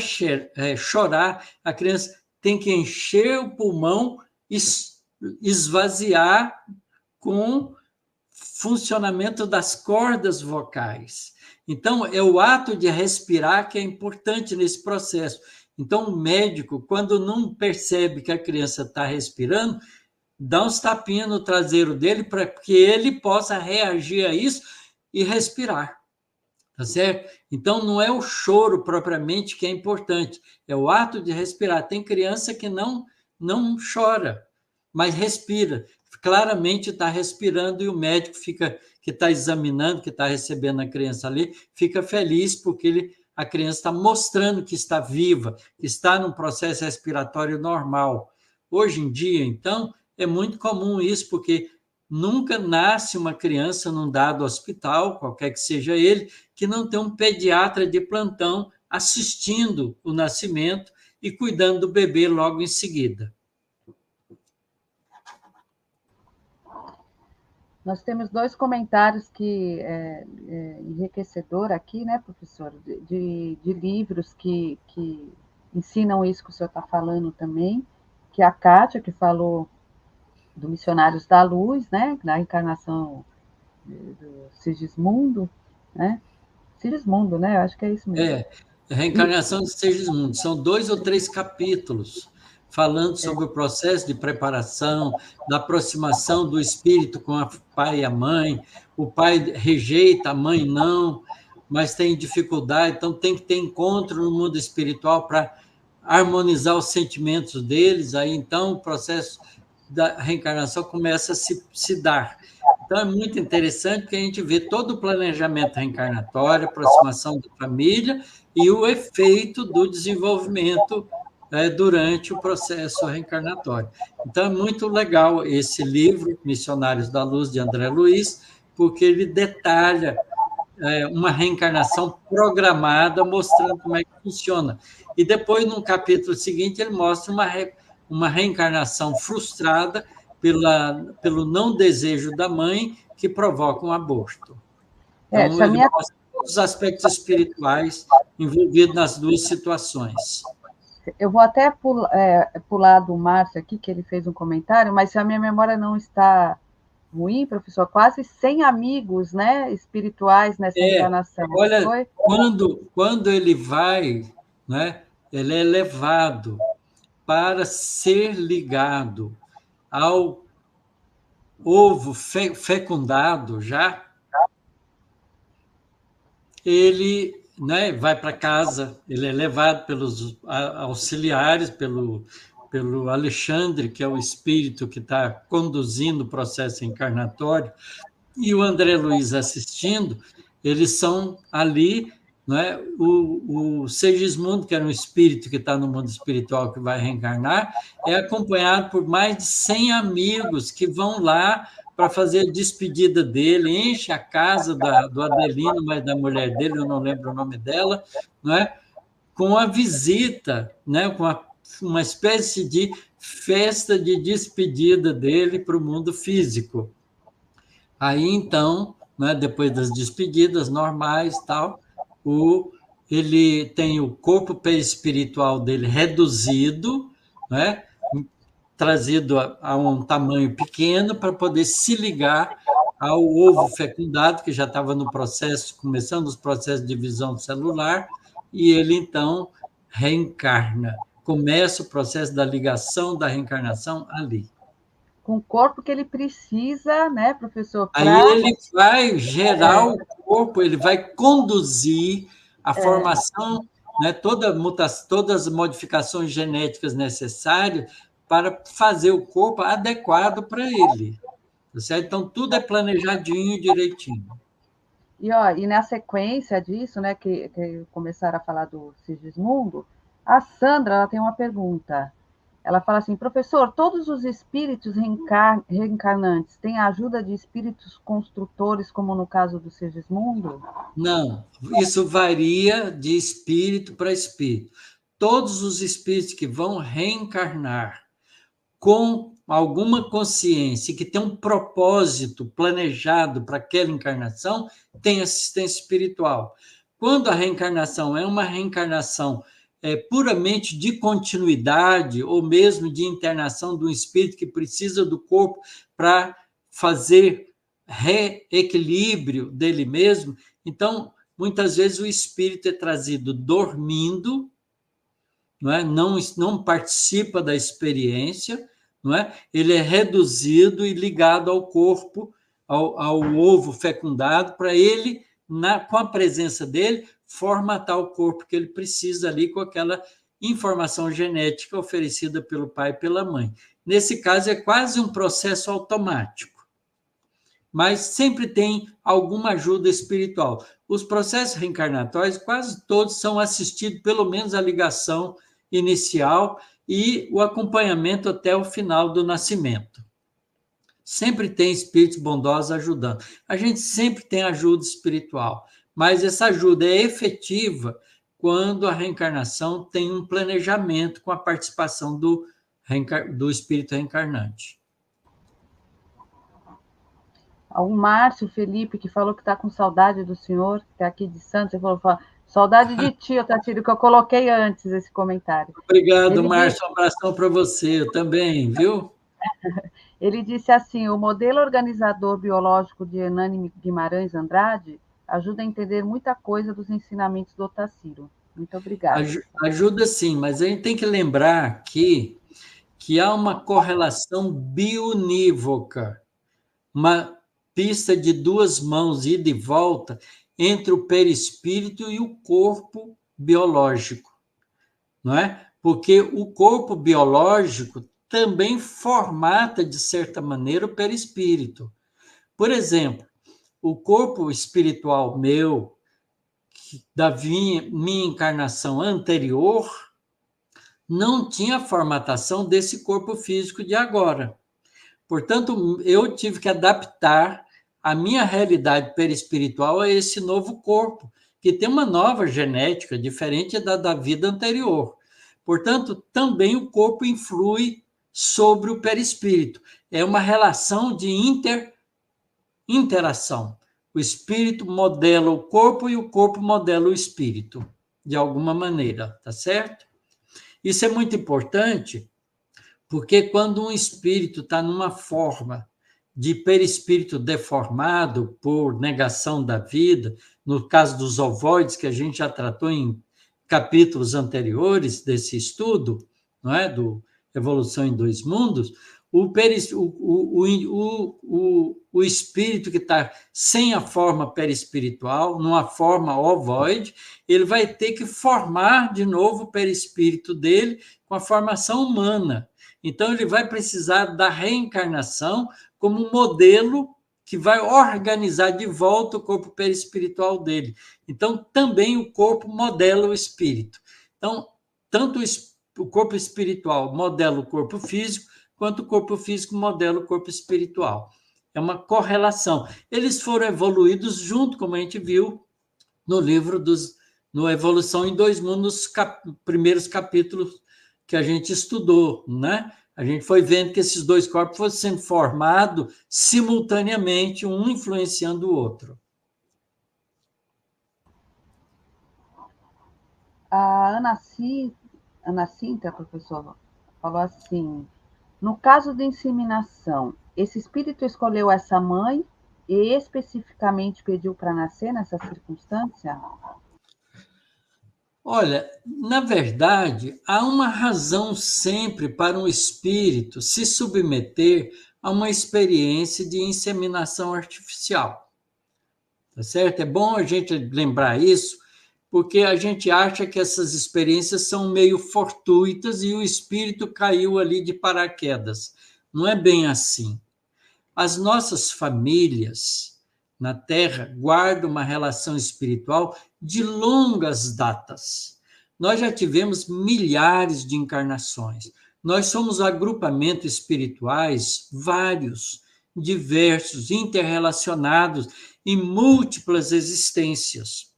chorar, a criança tem que encher o pulmão e esvaziar com funcionamento das cordas vocais. Então, é o ato de respirar que é importante nesse processo. Então, o médico, quando não percebe que a criança está respirando, dá uns tapinhas no traseiro dele para que ele possa reagir a isso e respirar. Tá certo? Então, não é o choro propriamente que é importante, é o ato de respirar. Tem criança que não chora, mas respira. Claramente está respirando e o médico que está examinando, que está recebendo a criança ali, fica feliz porque a criança está mostrando que está viva, que está num processo respiratório normal. Hoje em dia, então, é muito comum isso, porque nunca nasce uma criança num dado hospital, qualquer que seja ele, que não tem um pediatra de plantão assistindo o nascimento e cuidando do bebê logo em seguida. Nós temos 2 comentários que enriquecedor aqui, né, professor, de livros que ensinam isso que o senhor está falando também, que a Kátia, que falou do Missionários da Luz, né, da encarnação do Sigismundo, né? Sigismundo, né? Eu acho que é isso mesmo. A reencarnação de Sigismundo. São 2 ou 3 capítulos falando sobre o processo de preparação, da aproximação do espírito com o pai e a mãe. O pai rejeita, a mãe não, mas tem dificuldade, então tem que ter encontro no mundo espiritual para harmonizar os sentimentos deles. Aí, então, o processo da reencarnação começa a se dar. Então, é muito interessante porque a gente vê todo o planejamento reencarnatório, aproximação da família e o efeito do desenvolvimento durante o processo reencarnatório. Então, é muito legal esse livro, Missionários da Luz, de André Luiz, porque ele detalha uma reencarnação programada, mostrando como é que funciona. E depois, no capítulo seguinte, ele mostra uma reencarnação frustrada pelo não desejo da mãe que provoca um aborto. Então, ele mostra todos os aspectos espirituais envolvidos nas 2 situações. Eu vou até pular do Márcio aqui, que ele fez um comentário, mas se a minha memória não está ruim, professor, quase 100 amigos, né, espirituais nessa encarnação. Olha, quando ele vai, né, ele é levado para ser ligado ao ovo fecundado já, ele, né, vai para casa, ele é levado pelos auxiliares, pelo Alexandre, que é o espírito que está conduzindo o processo encarnatório, e o André Luiz assistindo. Eles são ali, né, o Segismundo, que era um espírito que está no mundo espiritual, que vai reencarnar, é acompanhado por mais de 100 amigos que vão lá para fazer a despedida dele, enche a casa do Adelino, mas da mulher dele, eu não lembro o nome dela, né, com a visita, né, com a uma espécie de festa de despedida dele para o mundo físico. Aí, então, né, depois das despedidas normais, tal, ele tem o corpo perispiritual dele reduzido, né, trazido a um tamanho pequeno para poder se ligar ao ovo fecundado, que já estava no processo, começando os processos de divisão celular, e ele, então, reencarna. Começa o processo da ligação, da reencarnação ali. Com o corpo que ele precisa, né, professor? Aí ele vai gerar o corpo, ele vai conduzir a formação, né, todas as modificações genéticas necessárias para fazer o corpo adequado para ele. Tá certo? Então, tudo é planejadinho direitinho. E na sequência disso, né, que começaram a falar do Sigismundo, a Sandra ela tem uma pergunta. Ela fala assim, professor, todos os espíritos reencarnantes têm a ajuda de espíritos construtores, como no caso do Sigismundo? Não, isso varia de espírito para espírito. Todos os espíritos que vão reencarnar com alguma consciência, que tem um propósito planejado para aquela encarnação, tem assistência espiritual. Quando a reencarnação é uma reencarnação puramente de continuidade, ou mesmo de internação de um espírito que precisa do corpo para fazer reequilíbrio dele mesmo, então, muitas vezes o espírito é trazido dormindo, não participa da experiência, não é? Ele é reduzido e ligado ao corpo, ao ovo fecundado, para ele, com a presença dele, formatar o corpo que ele precisa ali com aquela informação genética oferecida pelo pai e pela mãe. Nesse caso, é quase um processo automático, mas sempre tem alguma ajuda espiritual. Os processos reencarnatórios, quase todos são assistidos, pelo menos a ligação inicial e o acompanhamento até o final do nascimento. Sempre tem espíritos bondosos ajudando. A gente sempre tem ajuda espiritual, mas essa ajuda é efetiva quando a reencarnação tem um planejamento com a participação do espírito reencarnante. O Márcio Felipe, que falou que está com saudade do senhor, que está aqui de Santos, ele falou, saudade de ti, Otatílio, que eu coloquei antes esse comentário. Obrigado, Márcio, um abração para você, eu também, viu? Ele disse assim, o modelo organizador biológico de Hernani Guimarães Andrade ajuda a entender muita coisa dos ensinamentos do Otacílio. Muito obrigada. Ajuda sim, mas a gente tem que lembrar que há uma correlação bionívoca, uma pista de duas mãos, ida e volta, entre o perispírito e o corpo biológico, não é? Porque o corpo biológico também formata, de certa maneira, o perispírito. Por exemplo, o corpo espiritual meu, da minha encarnação anterior, não tinha a formatação desse corpo físico de agora. Portanto, eu tive que adaptar a minha realidade perispiritual a esse novo corpo, que tem uma nova genética, diferente da vida anterior. Portanto, também o corpo influi sobre o perispírito. É uma relação de interação. O espírito modela o corpo e o corpo modela o espírito, de alguma maneira, tá certo? Isso é muito importante, porque quando um espírito está numa forma de perispírito deformado por negação da vida, no caso dos ovoides, que a gente já tratou em capítulos anteriores desse estudo, não é? Do Evolução em Dois Mundos, o espírito que está sem a forma perispiritual, numa forma ovoide, ele vai ter que formar de novo o perispírito dele com a formação humana. Então, ele vai precisar da reencarnação como um modelo que vai organizar de volta o corpo perispiritual dele. Então, também o corpo modela o espírito. Então, tanto o corpo espiritual modela o corpo físico, quanto o corpo físico modela o corpo espiritual. É uma correlação. Eles foram evoluídos junto, como a gente viu no livro no Evolução em Dois Mundos, nos primeiros capítulos que a gente estudou, né? A gente foi vendo que esses dois corpos foram sendo formados simultaneamente, um influenciando o outro. A Ana Cíntia, professor, falou assim: no caso de inseminação, esse espírito escolheu essa mãe e especificamente pediu para nascer nessa circunstância? Olha, na verdade, há uma razão sempre para um espírito se submeter a uma experiência de inseminação artificial. Tá certo? É bom a gente lembrar isso, porque a gente acha que essas experiências são meio fortuitas e o espírito caiu ali de paraquedas. Não é bem assim. As nossas famílias na Terra guardam uma relação espiritual de longas datas. Nós já tivemos milhares de encarnações. Nós somos agrupamentos espirituais vários, diversos, interrelacionados em múltiplas existências.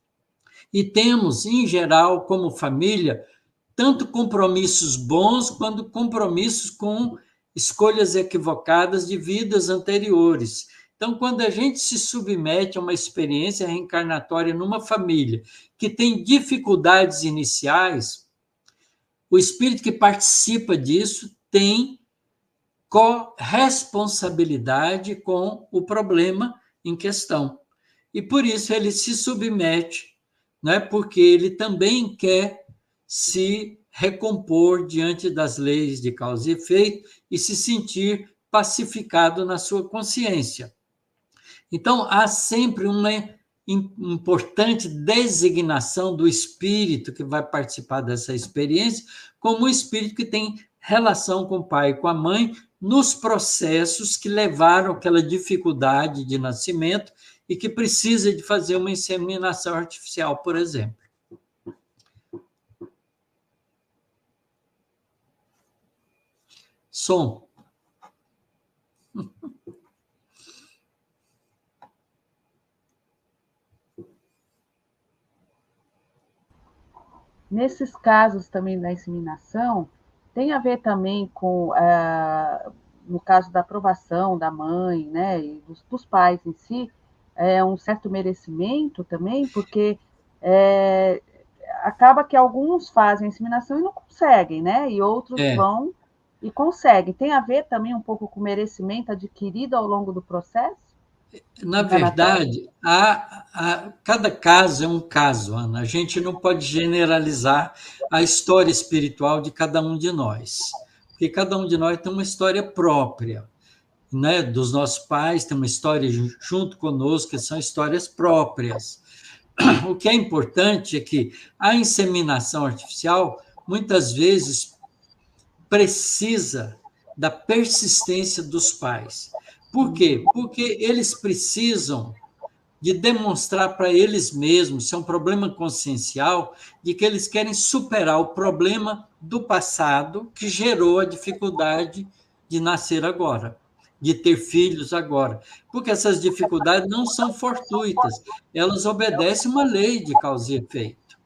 E temos, em geral, como família, tanto compromissos bons quanto compromissos com escolhas equivocadas de vidas anteriores. Então, quando a gente se submete a uma experiência reencarnatória numa família que tem dificuldades iniciais, o espírito que participa disso tem corresponsabilidade com o problema em questão. E por isso ele se submete, né? Porque ele também quer se recompor diante das leis de causa e efeito e se sentir pacificado na sua consciência. Então, há sempre uma importante designação do espírito que vai participar dessa experiência, como um espírito que tem relação com o pai e com a mãe nos processos que levaram aquela dificuldade de nascimento e que precisa de fazer uma inseminação artificial, por exemplo. Som. Nesses casos também da inseminação, tem a ver também com, no caso da aprovação da mãe, né, e dos pais em si, um certo merecimento também, porque é, acaba que alguns fazem a inseminação e não conseguem, né, e outros É, vão e conseguem. Tem a ver também um pouco com o merecimento adquirido ao longo do processo na encanatório? verdade, cada caso é um caso, Ana. A gente não pode generalizar a história espiritual de cada um de nós, porque cada um de nós tem uma história própria, né? Dos nossos pais, tem uma história junto conosco, que são histórias próprias. O que é importante é que a inseminação artificial, muitas vezes, precisa da persistência dos pais. Por quê? Porque eles precisam de demonstrar para eles mesmos, isso é um problema consciencial, de que eles querem superar o problema do passado que gerou a dificuldade de nascer agora, de ter filhos agora. Porque essas dificuldades não são fortuitas, elas obedecem uma lei de causa e efeito.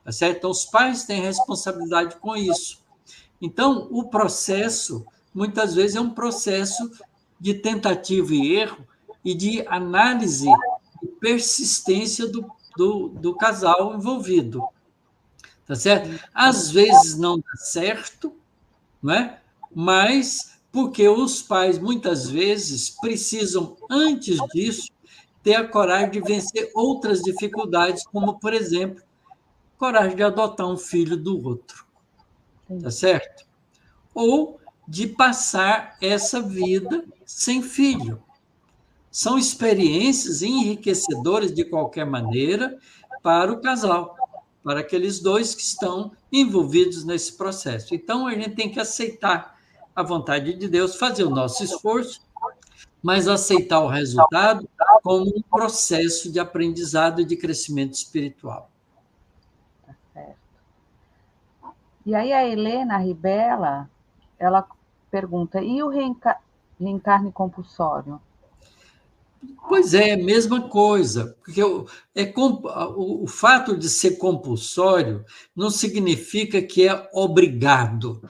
Tá certo? Então, os pais têm responsabilidade com isso. Então, o processo, muitas vezes, é um processo de tentativa e erro e de análise e persistência do casal envolvido. Tá certo? Às vezes não dá certo, não é? Mas porque os pais, muitas vezes, precisam, antes disso, ter a coragem de vencer outras dificuldades, como, por exemplo, coragem de adotar um filho do outro. Tá Entendi. certo? Ou de passar essa vida sem filho. São experiências enriquecedoras de qualquer maneira para o casal, para aqueles dois que estão envolvidos nesse processo. Então, a gente tem que aceitar a vontade de Deus, fazer o nosso esforço, mas aceitar o resultado como um processo de aprendizado e de crescimento espiritual. Tá certo. E aí a Helena Ribela, ela pergunta, e o reencarne compulsório? Pois é, mesma coisa, porque o fato de ser compulsório não significa que é obrigado.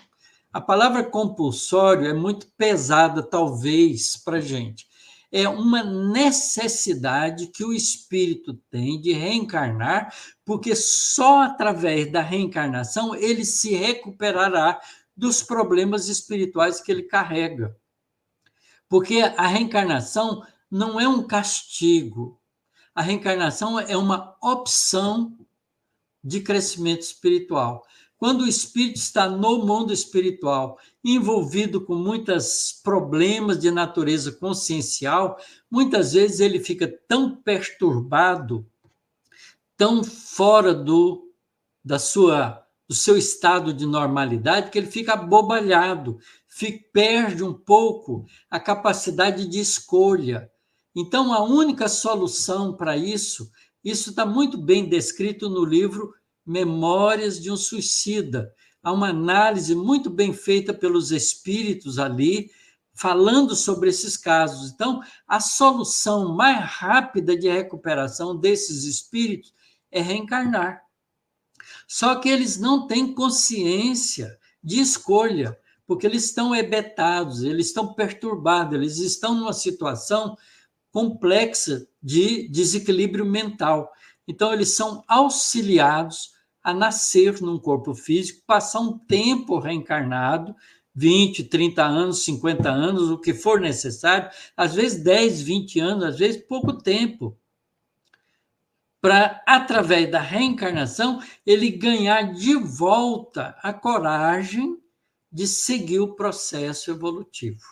A palavra compulsório é muito pesada, talvez, para a gente. É uma necessidade que o espírito tem de reencarnar, porque só através da reencarnação ele se recuperará dos problemas espirituais que ele carrega. Porque a reencarnação não é um castigo, a reencarnação é uma opção de crescimento espiritual. Quando o espírito está no mundo espiritual, envolvido com muitos problemas de natureza consciencial, muitas vezes ele fica tão perturbado, tão fora do seu estado de normalidade, que ele fica abobalhado, perde um pouco a capacidade de escolha. Então, a única solução para isso está muito bem descrito no livro Memórias de um Suicida. Há uma análise muito bem feita pelos espíritos ali, falando sobre esses casos. Então, a solução mais rápida de recuperação desses espíritos é reencarnar. Só que eles não têm consciência de escolha, porque eles estão hebetados, eles estão perturbados, eles estão numa situação complexa de desequilíbrio mental. Então, eles são auxiliados a nascer num corpo físico, passar um tempo reencarnado, 20, 30 anos, 50 anos, o que for necessário, às vezes 10, 20 anos, às vezes pouco tempo, para, através da reencarnação, ele ganhar de volta a coragem de seguir o processo evolutivo.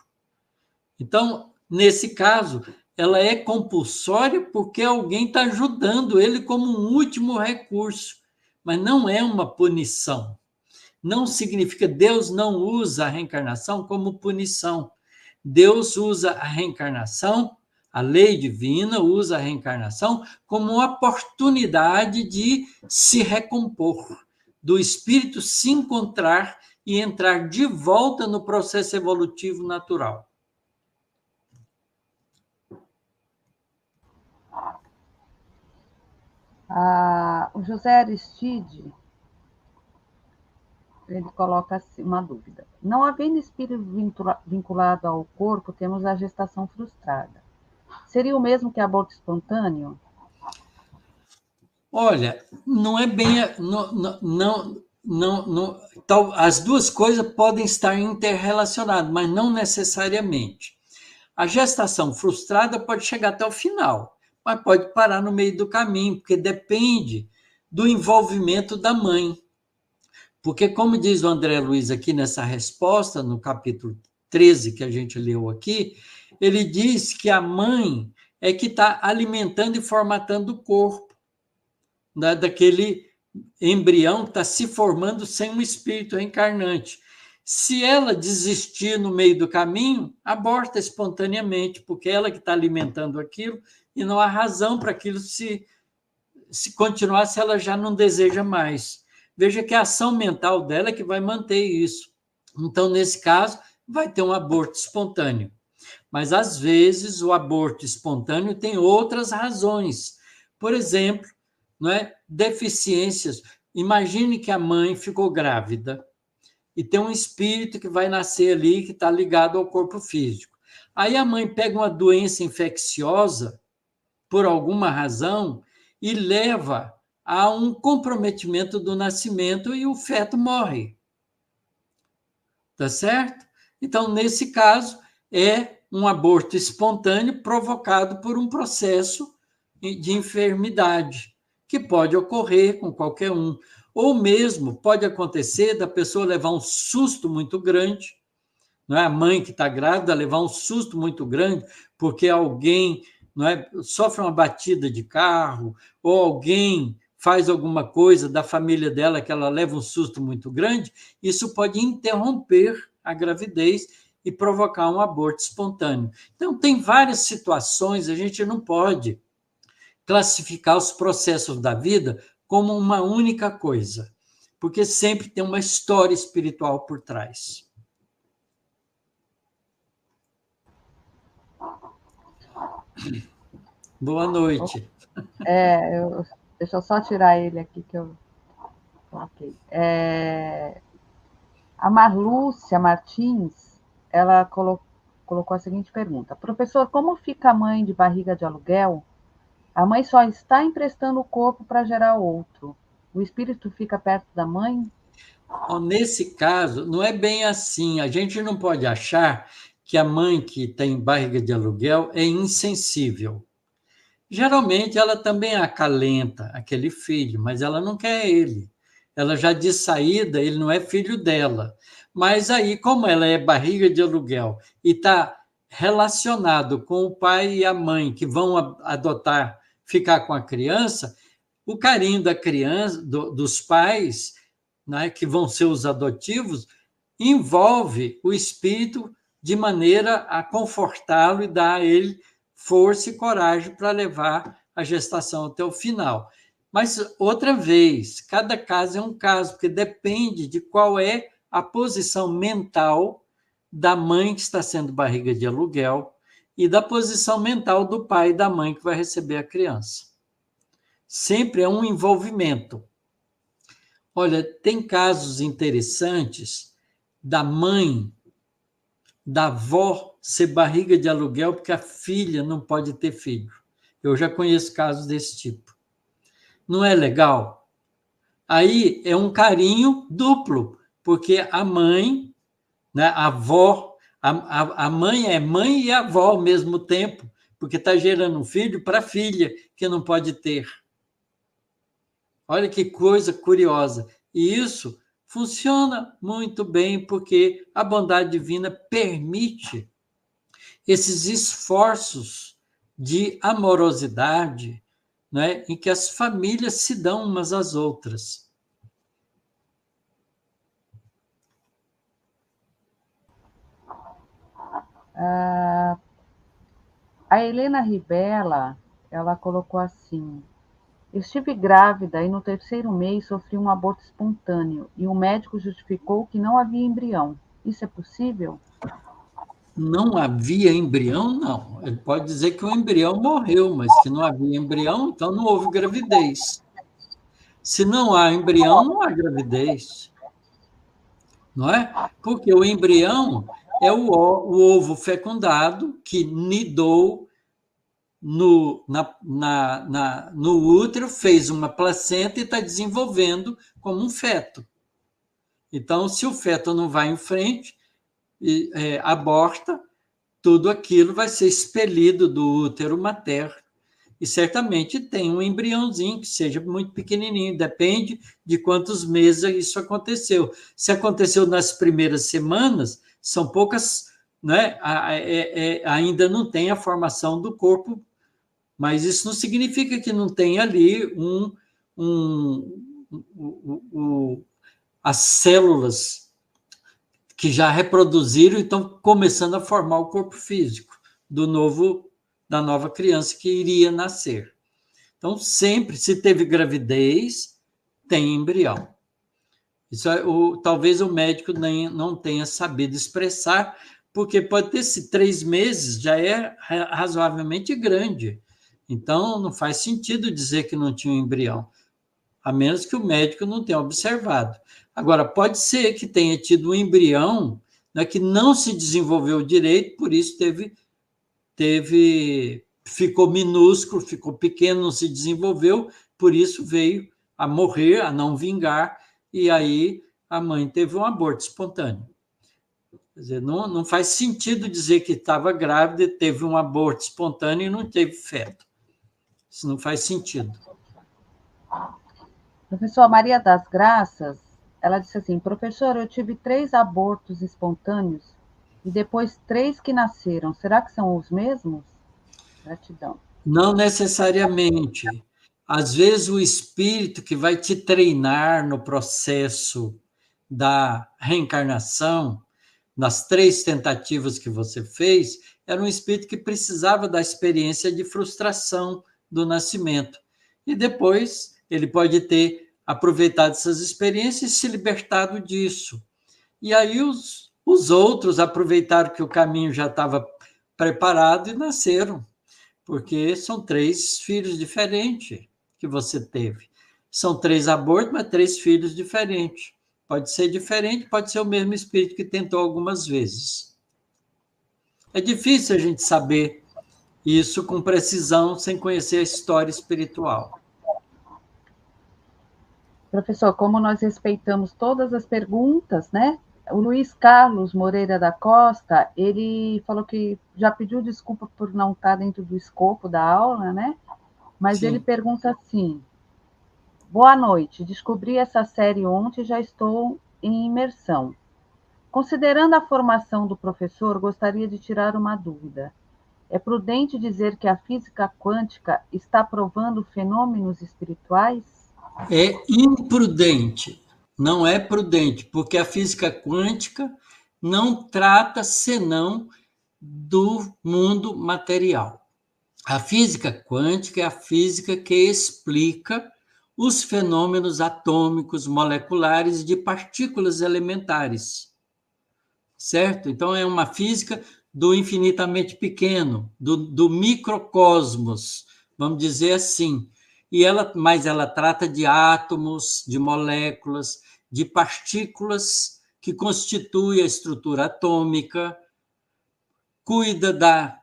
Então, nesse caso, ela é compulsória porque alguém está ajudando ele como um último recurso, mas não é uma punição. Não significa, Deus não usa a reencarnação como punição. Deus usa a reencarnação, a lei divina usa a reencarnação como uma oportunidade de se recompor, do espírito se encontrar e entrar de volta no processo evolutivo natural. O José Aristide, ele coloca assim, uma dúvida. Não havendo espírito vinculado ao corpo, temos a gestação frustrada. Seria o mesmo que aborto espontâneo? Olha, não é bem. As duas coisas podem estar interrelacionadas, mas não necessariamente. A gestação frustrada pode chegar até o final, mas pode parar no meio do caminho, porque depende do envolvimento da mãe. Porque, como diz o André Luiz aqui nessa resposta, no capítulo 13 que a gente leu aqui, ele diz que a mãe é que está alimentando e formatando o corpo, né, daquele embrião que está se formando sem um espírito reencarnante. Se ela desistir no meio do caminho, aborta espontaneamente, porque é ela que está alimentando aquilo e não há razão para aquilo se continuar se ela já não deseja mais. Veja que a ação mental dela é que vai manter isso. Então, nesse caso, vai ter um aborto espontâneo. Mas, às vezes, o aborto espontâneo tem outras razões. Por exemplo, não é? Deficiências. Imagine que a mãe ficou grávida e tem um espírito que vai nascer ali, que está ligado ao corpo físico. Aí a mãe pega uma doença infecciosa, por alguma razão, e leva a um comprometimento do nascimento e o feto morre. Tá certo? Então, nesse caso, é um aborto espontâneo provocado por um processo de enfermidade, que pode ocorrer com qualquer um. Ou mesmo pode acontecer da pessoa levar um susto muito grande, não é? A mãe que está grávida levar um susto muito grande porque alguém, não é, sofre uma batida de carro, ou alguém faz alguma coisa da família dela que ela leva um susto muito grande, isso pode interromper a gravidez e provocar um aborto espontâneo. Então, tem várias situações, a gente não pode classificar os processos da vida como uma única coisa, porque sempre tem uma história espiritual por trás. Boa noite. Deixa eu só tirar ele aqui que eu coloquei. A Marlúcia Martins, ela colocou a seguinte pergunta: Professor, como fica a mãe de barriga de aluguel? A mãe só está emprestando o corpo para gerar outro. O espírito fica perto da mãe? Nesse caso, não é bem assim. A gente não pode achar que a mãe que tem barriga de aluguel é insensível. Geralmente, ela também acalenta aquele filho, mas ela não quer ele. Ela já de saída, ele não é filho dela. Mas aí, como ela é barriga de aluguel e está relacionado com o pai e a mãe que vão adotar, ficar com a criança, o carinho da criança, dos pais, né, que vão ser os adotivos, envolve o espírito de maneira a confortá-lo e dar a ele força e coragem para levar a gestação até o final. Mas, outra vez, cada caso é um caso, porque depende de qual é a posição mental da mãe que está sendo barriga de aluguel e da posição mental do pai e da mãe que vai receber a criança. Sempre é um envolvimento. Olha, tem casos interessantes da mãe, da avó ser barriga de aluguel porque a filha não pode ter filho. Eu já conheço casos desse tipo. Não é legal? Aí é um carinho duplo, porque a mãe, né, a avó, a mãe é mãe e avó ao mesmo tempo, porque está gerando um filho para a filha que não pode ter. Olha que coisa curiosa. E isso funciona muito bem, porque a bondade divina permite esses esforços de amorosidade, né, em que as famílias se dão umas às outras. A Helena Ribella, ela colocou assim: Estive grávida e no terceiro mês sofri um aborto espontâneo e o médico justificou que não havia embrião. Isso é possível? Não havia embrião, não. Ele pode dizer que o embrião morreu, mas que não havia embrião, então não houve gravidez. Se não há embrião, não há gravidez. Não é? Porque o embrião é o ovo fecundado que nidou no útero, fez uma placenta e está desenvolvendo como um feto. Então, se o feto não vai em frente, aborta, tudo aquilo vai ser expelido do útero materno. E certamente tem um embriãozinho que seja muito pequenininho, depende de quantos meses isso aconteceu. Se aconteceu nas primeiras semanas, são poucas, né? Ainda não tem a formação do corpo, mas isso não significa que não tenha ali as células que já reproduziram e estão começando a formar o corpo físico da nova criança que iria nascer. Então, sempre, se teve gravidez, tem embrião. Isso talvez o médico não tenha sabido expressar, porque pode ter sido 3 meses, já é razoavelmente grande. Então, não faz sentido dizer que não tinha um embrião, a menos que o médico não tenha observado. Agora, pode ser que tenha tido um embrião, né, que não se desenvolveu direito, por isso ficou minúsculo, ficou pequeno, não se desenvolveu, por isso veio a morrer, a não vingar, e aí a mãe teve um aborto espontâneo. Quer dizer, não faz sentido dizer que estava grávida, teve um aborto espontâneo e não teve feto. Isso não faz sentido. Professor Maria das Graças, ela disse assim: Professor, eu tive 3 abortos espontâneos e depois 3 que nasceram. Será que são os mesmos? Gratidão. Não necessariamente. Às vezes, o espírito que vai te treinar no processo da reencarnação, nas 3 tentativas que você fez, era um espírito que precisava da experiência de frustração do nascimento. E depois ele pode ter aproveitado essas experiências e se libertado disso. E aí os outros aproveitaram que o caminho já estava preparado e nasceram. porque são 3 filhos diferentes que você teve. São 3 abortos, mas 3 filhos diferentes. Pode ser diferente, pode ser o mesmo espírito que tentou algumas vezes. É difícil a gente saber isso com precisão, sem conhecer a história espiritual. Professor, como nós respeitamos todas as perguntas, né? O Luiz Carlos Moreira da Costa, ele falou que já pediu desculpa por não estar dentro do escopo da aula, né? Mas ele Sim. pergunta assim: boa noite, descobri essa série ontem e já estou em imersão. Considerando a formação do professor, gostaria de tirar uma dúvida. É prudente dizer que a física quântica está provando fenômenos espirituais? É imprudente, não é prudente, porque a física quântica não trata senão do mundo material. A física quântica é a física que explica os fenômenos atômicos, moleculares de partículas elementares, certo? Então, é uma física do infinitamente pequeno, do microcosmos, vamos dizer assim. Mas ela trata de átomos, de moléculas, de partículas que constituem a estrutura atômica, cuida da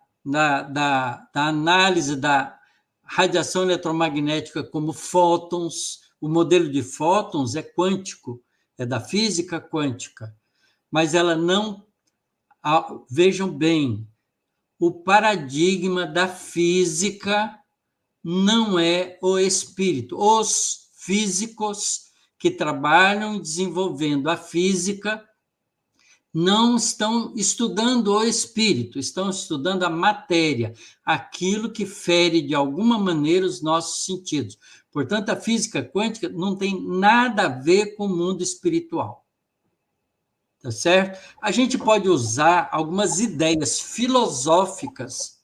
análise da radiação eletromagnética como fótons. O modelo de fótons é quântico, é da física quântica, mas ela não. Vejam bem, o paradigma da física não é o espírito. Os físicos que trabalham desenvolvendo a física não estão estudando o espírito, estão estudando a matéria, aquilo que fere de alguma maneira os nossos sentidos. Portanto, a física quântica não tem nada a ver com o mundo espiritual. Tá certo? A gente pode usar algumas ideias filosóficas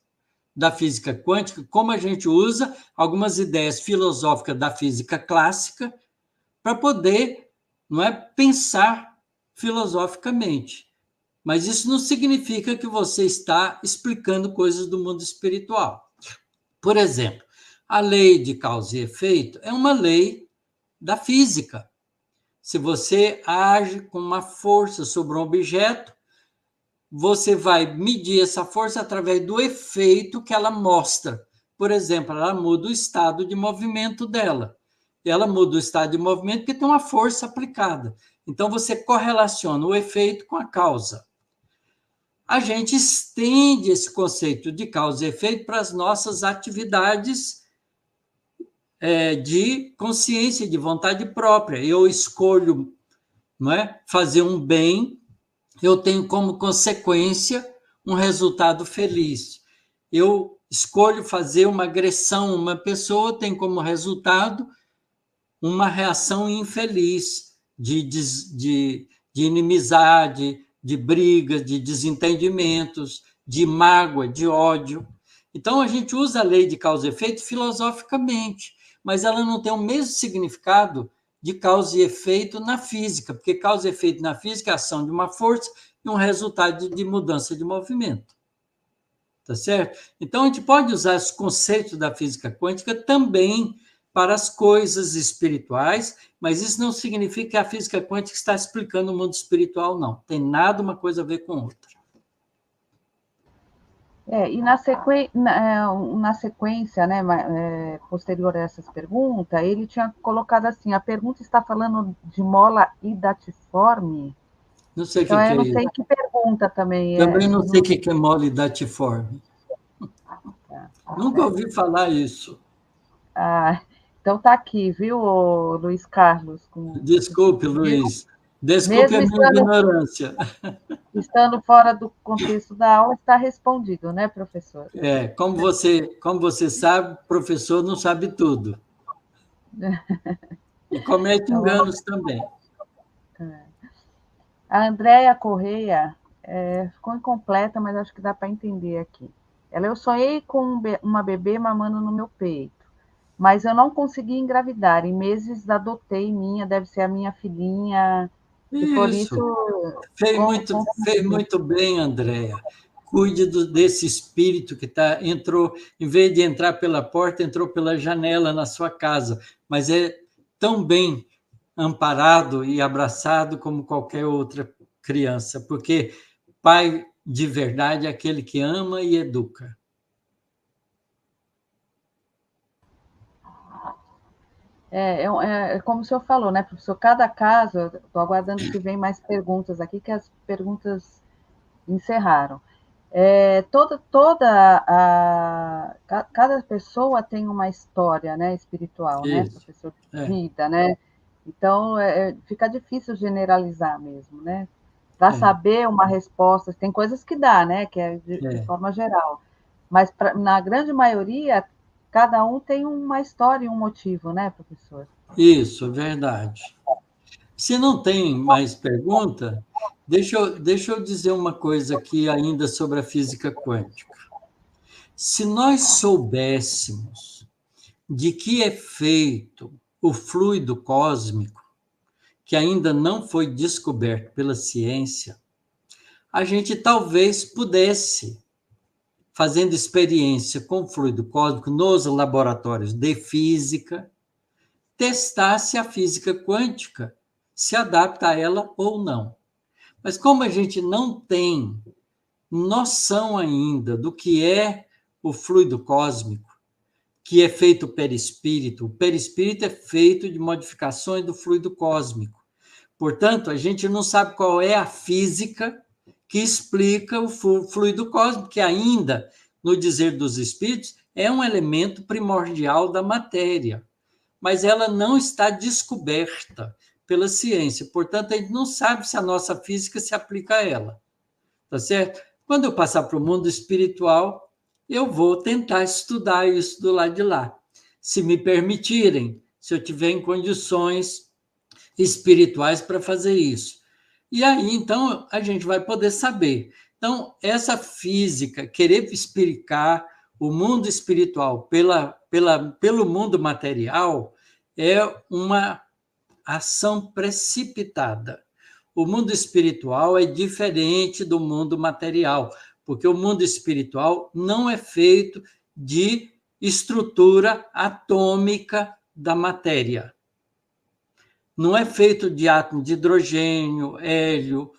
da física quântica, como a gente usa algumas ideias filosóficas da física clássica, para poder, não é, pensar filosoficamente. Mas isso não significa que você está explicando coisas do mundo espiritual. Por exemplo, a lei de causa e efeito é uma lei da física. Se você age com uma força sobre um objeto, você vai medir essa força através do efeito que ela mostra. Por exemplo, ela muda o estado de movimento dela. E ela muda o estado de movimento porque tem uma força aplicada. Então, você correlaciona o efeito com a causa. A gente estende esse conceito de causa e efeito para as nossas atividades de consciência, de vontade própria. Eu escolho, não é, fazer um bem, eu tenho como consequência um resultado feliz. Eu escolho fazer uma agressão a uma pessoa, tem como resultado uma reação infeliz, de inimizade, de briga, de desentendimentos, de mágoa, de ódio. Então, a gente usa a lei de causa e efeito filosoficamente, mas ela não tem o mesmo significado de causa e efeito na física, porque causa e efeito na física é a ação de uma força e um resultado de mudança de movimento. Tá certo? Então, a gente pode usar os conceitos da física quântica também para as coisas espirituais, mas isso não significa que a física quântica está explicando o mundo espiritual, não. Tem nada uma coisa a ver com outra. E na sequência, né, posterior a essas perguntas, ele tinha colocado assim: a pergunta está falando de mola hidatiforme? Não sei Então, o que eu é não isso. sei que pergunta também é. Também não sei o que é mole datiforme. Nunca ouvi falar isso. Então tá aqui, viu, Luiz Carlos? Desculpe, Luiz. Desculpe Mesmo a minha ignorância. estando fora do contexto da aula, está respondido, né, professor? Como você sabe, o professor não sabe tudo. E comete Então, enganos também. a Andréia Correia ficou incompleta, mas acho que dá para entender aqui. Eu sonhei com uma bebê mamando no meu peito, mas eu não consegui engravidar. Em meses adotei minha, deve ser a minha filhinha, e por isso. Fez muito bem, Andréia. cuide desse espírito que entrou, em vez de entrar pela porta, entrou pela janela na sua casa, mas é tão bem amparado e abraçado como qualquer outra criança, porque pai de verdade é aquele que ama e educa. É como o senhor falou, né, professor? Cada caso, estou aguardando que venham mais perguntas aqui, que as perguntas encerraram. Cada pessoa tem uma história, né, espiritual, né, Isso. professor, de vida, né? Então, fica difícil generalizar mesmo, né? Para saber uma resposta, tem coisas que dá, né, que é de forma geral, mas na grande maioria, cada um tem uma história e um motivo, né, professor? Isso, verdade. Se não tem mais pergunta, deixa eu dizer uma coisa aqui ainda sobre a física quântica. Se nós soubéssemos de que é feito o fluido cósmico, que ainda não foi descoberto pela ciência, a gente talvez pudesse, fazendo experiência com fluido cósmico nos laboratórios de física, testar se a física quântica se adapta a ela ou não. Mas como a gente não tem noção ainda do que é o fluido cósmico, que é feito perispírito, o perispírito é feito de modificações do fluido cósmico. Portanto, a gente não sabe qual é a física que explica o fluido cósmico, que ainda, no dizer dos espíritos, é um elemento primordial da matéria, mas ela não está descoberta pela ciência. Portanto, a gente não sabe se a nossa física se aplica a ela. Tá certo? Quando eu passar para o mundo espiritual, eu vou tentar estudar isso do lado de lá. Se me permitirem, se eu tiver em condições espirituais para fazer isso. E aí, então, a gente vai poder saber. Então, essa física, querer explicar o mundo espiritual pelo mundo material, é uma ação precipitada. O mundo espiritual é diferente do mundo material, porque o mundo espiritual não é feito de estrutura atômica da matéria. Não é feito de átomos de hidrogênio, hélio,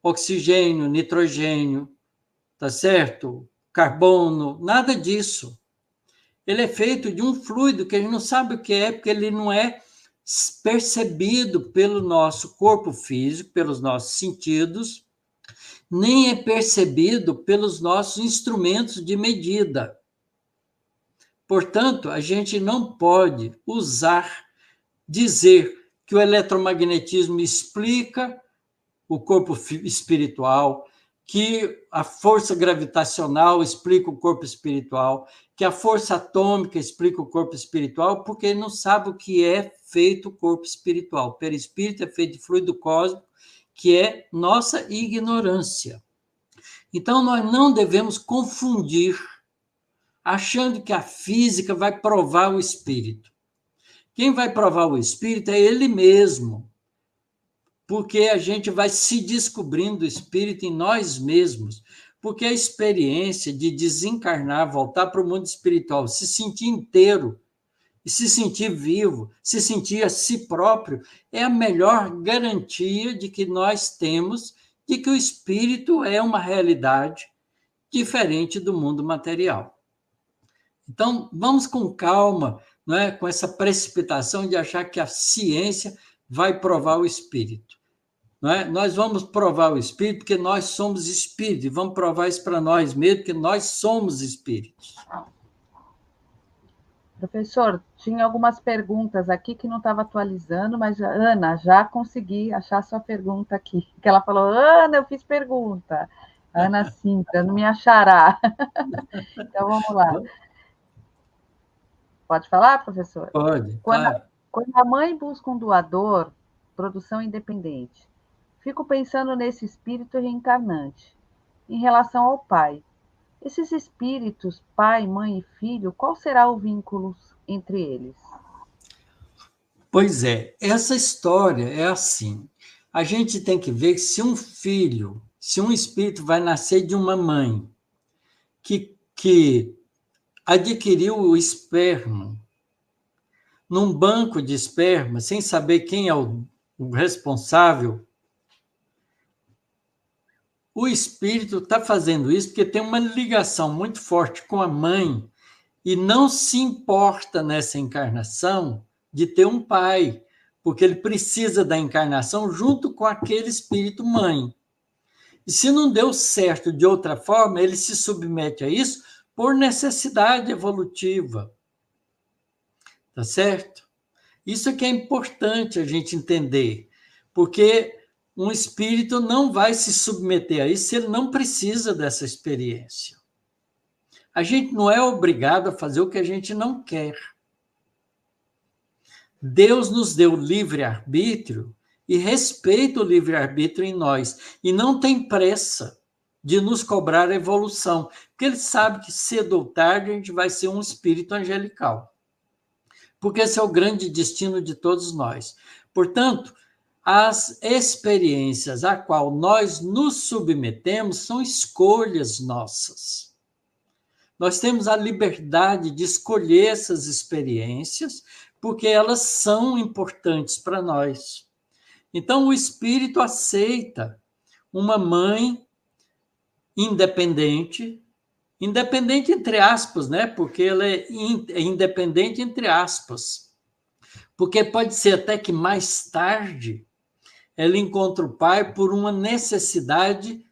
oxigênio, nitrogênio, tá certo? Carbono, nada disso. Ele é feito de um fluido que a gente não sabe o que é, porque ele não é percebido pelo nosso corpo físico, pelos nossos sentidos, nem é percebido pelos nossos instrumentos de medida. Portanto, a gente não pode dizer que o eletromagnetismo explica o corpo espiritual, que a força gravitacional explica o corpo espiritual, que a força atômica explica o corpo espiritual, porque ele não sabe o que é feito o corpo espiritual. O perispírito é feito de fluido cósmico, que é nossa ignorância. Então, nós não devemos confundir, achando que a física vai provar o espírito. Quem vai provar o espírito é ele mesmo, porque a gente vai se descobrindo o espírito em nós mesmos, porque a experiência de desencarnar, voltar para o mundo espiritual, se sentir inteiro, se sentir vivo, se sentir a si próprio, é a melhor garantia de que nós temos de que o espírito é uma realidade diferente do mundo material. Então, vamos com calma, não é? Com essa precipitação de achar que a ciência vai provar o espírito. Não é? Nós vamos provar o espírito porque nós somos espíritos, e vamos provar isso para nós mesmos, porque nós somos espíritos. Professor, tinha algumas perguntas aqui que não estava atualizando, mas, Ana, já consegui achar sua pergunta aqui. Que ela falou, Ana, eu fiz pergunta. Ana Cinta, não me achará. Então, vamos lá. Pode falar, professor? Pode, claro. Quando a mãe busca um doador, produção independente, fico pensando nesse espírito reencarnante. Em relação ao pai, esses espíritos, pai, mãe e filho, qual será o vínculo entre eles? Pois é, essa história é assim. A gente tem que ver que se um filho se um espírito vai nascer de uma mãe que adquiriu o esperma num banco de esperma, sem saber quem é o responsável, o espírito está fazendo isso porque tem uma ligação muito forte com a mãe e não se importa nessa encarnação de ter um pai, porque ele precisa da encarnação junto com aquele espírito mãe. E se não deu certo de outra forma, ele se submete a isso por necessidade evolutiva. Tá certo? Isso é que é importante a gente entender, porque um espírito não vai se submeter a isso se ele não precisa dessa experiência. A gente não é obrigado a fazer o que a gente não quer. Deus nos deu livre-arbítrio e respeita o livre-arbítrio em nós. E não tem pressa de nos cobrar a evolução, porque ele sabe que cedo ou tarde a gente vai ser um espírito angelical. Porque esse é o grande destino de todos nós. Portanto, as experiências a qual nós nos submetemos são escolhas nossas. Nós temos a liberdade de escolher essas experiências, porque elas são importantes para nós. Então, o espírito aceita uma mãe independente, independente entre aspas, né? Porque ela é independente entre aspas. Porque pode ser até que mais tarde ela encontre o pai por uma necessidade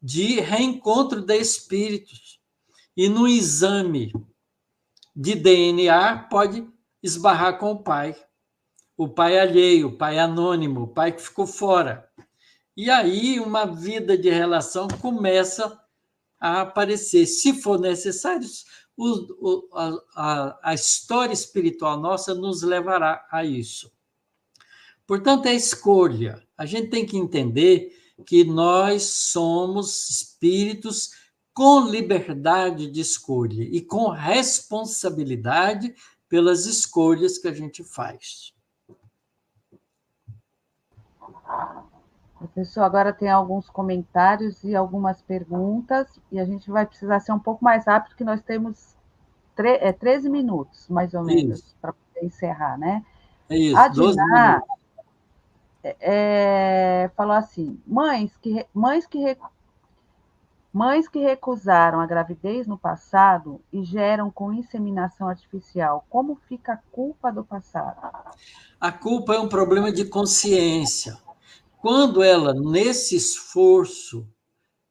de reencontro de espíritos. E no exame de DNA pode esbarrar com o pai alheio, o pai anônimo, o pai que ficou fora. E aí uma vida de relação começa a aparecer. Se for necessário, a história espiritual nossa nos levará a isso. Portanto, é escolha. A gente tem que entender que nós somos espíritos com liberdade de escolha e com responsabilidade pelas escolhas que a gente faz. Professor, agora tem alguns comentários e algumas perguntas, e a gente vai precisar ser um pouco mais rápido, porque nós temos 13 minutos, mais ou menos, para poder encerrar, né? É isso, A 12 Diná minutos. falou assim: mães que recusaram a gravidez no passado e geram com inseminação artificial, como fica a culpa do passado? A culpa é um problema de consciência. Quando ela, nesse esforço,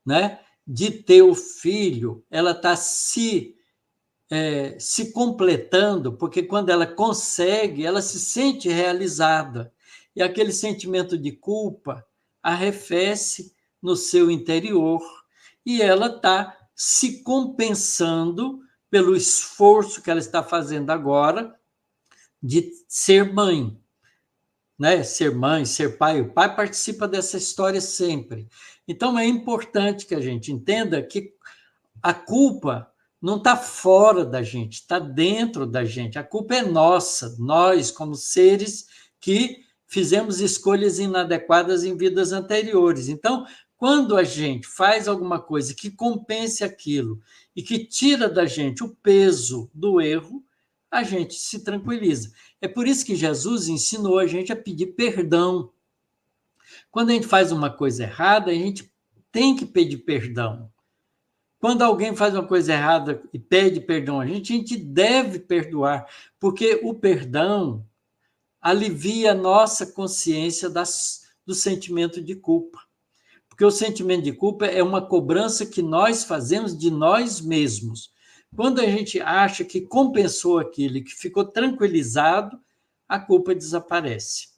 né, de ter o filho, ela está se completando, porque quando ela consegue, ela se sente realizada. E aquele sentimento de culpa arrefece no seu interior e ela está se compensando pelo esforço que ela está fazendo agora de ser mãe. Né? Ser mãe, ser pai. O pai participa dessa história sempre. Então, é importante que a gente entenda que a culpa não está fora da gente, está dentro da gente. A culpa é nossa, nós, como seres que fizemos escolhas inadequadas em vidas anteriores. Então, quando a gente faz alguma coisa que compense aquilo e que tira da gente o peso do erro, a gente se tranquiliza. É por isso que Jesus ensinou a gente a pedir perdão. Quando a gente faz uma coisa errada, a gente tem que pedir perdão. Quando alguém faz uma coisa errada e pede perdão a gente deve perdoar, porque o perdão alivia a nossa consciência do sentimento de culpa. Porque o sentimento de culpa é uma cobrança que nós fazemos de nós mesmos. Quando a gente acha que compensou aquilo e que ficou tranquilizado, a culpa desaparece.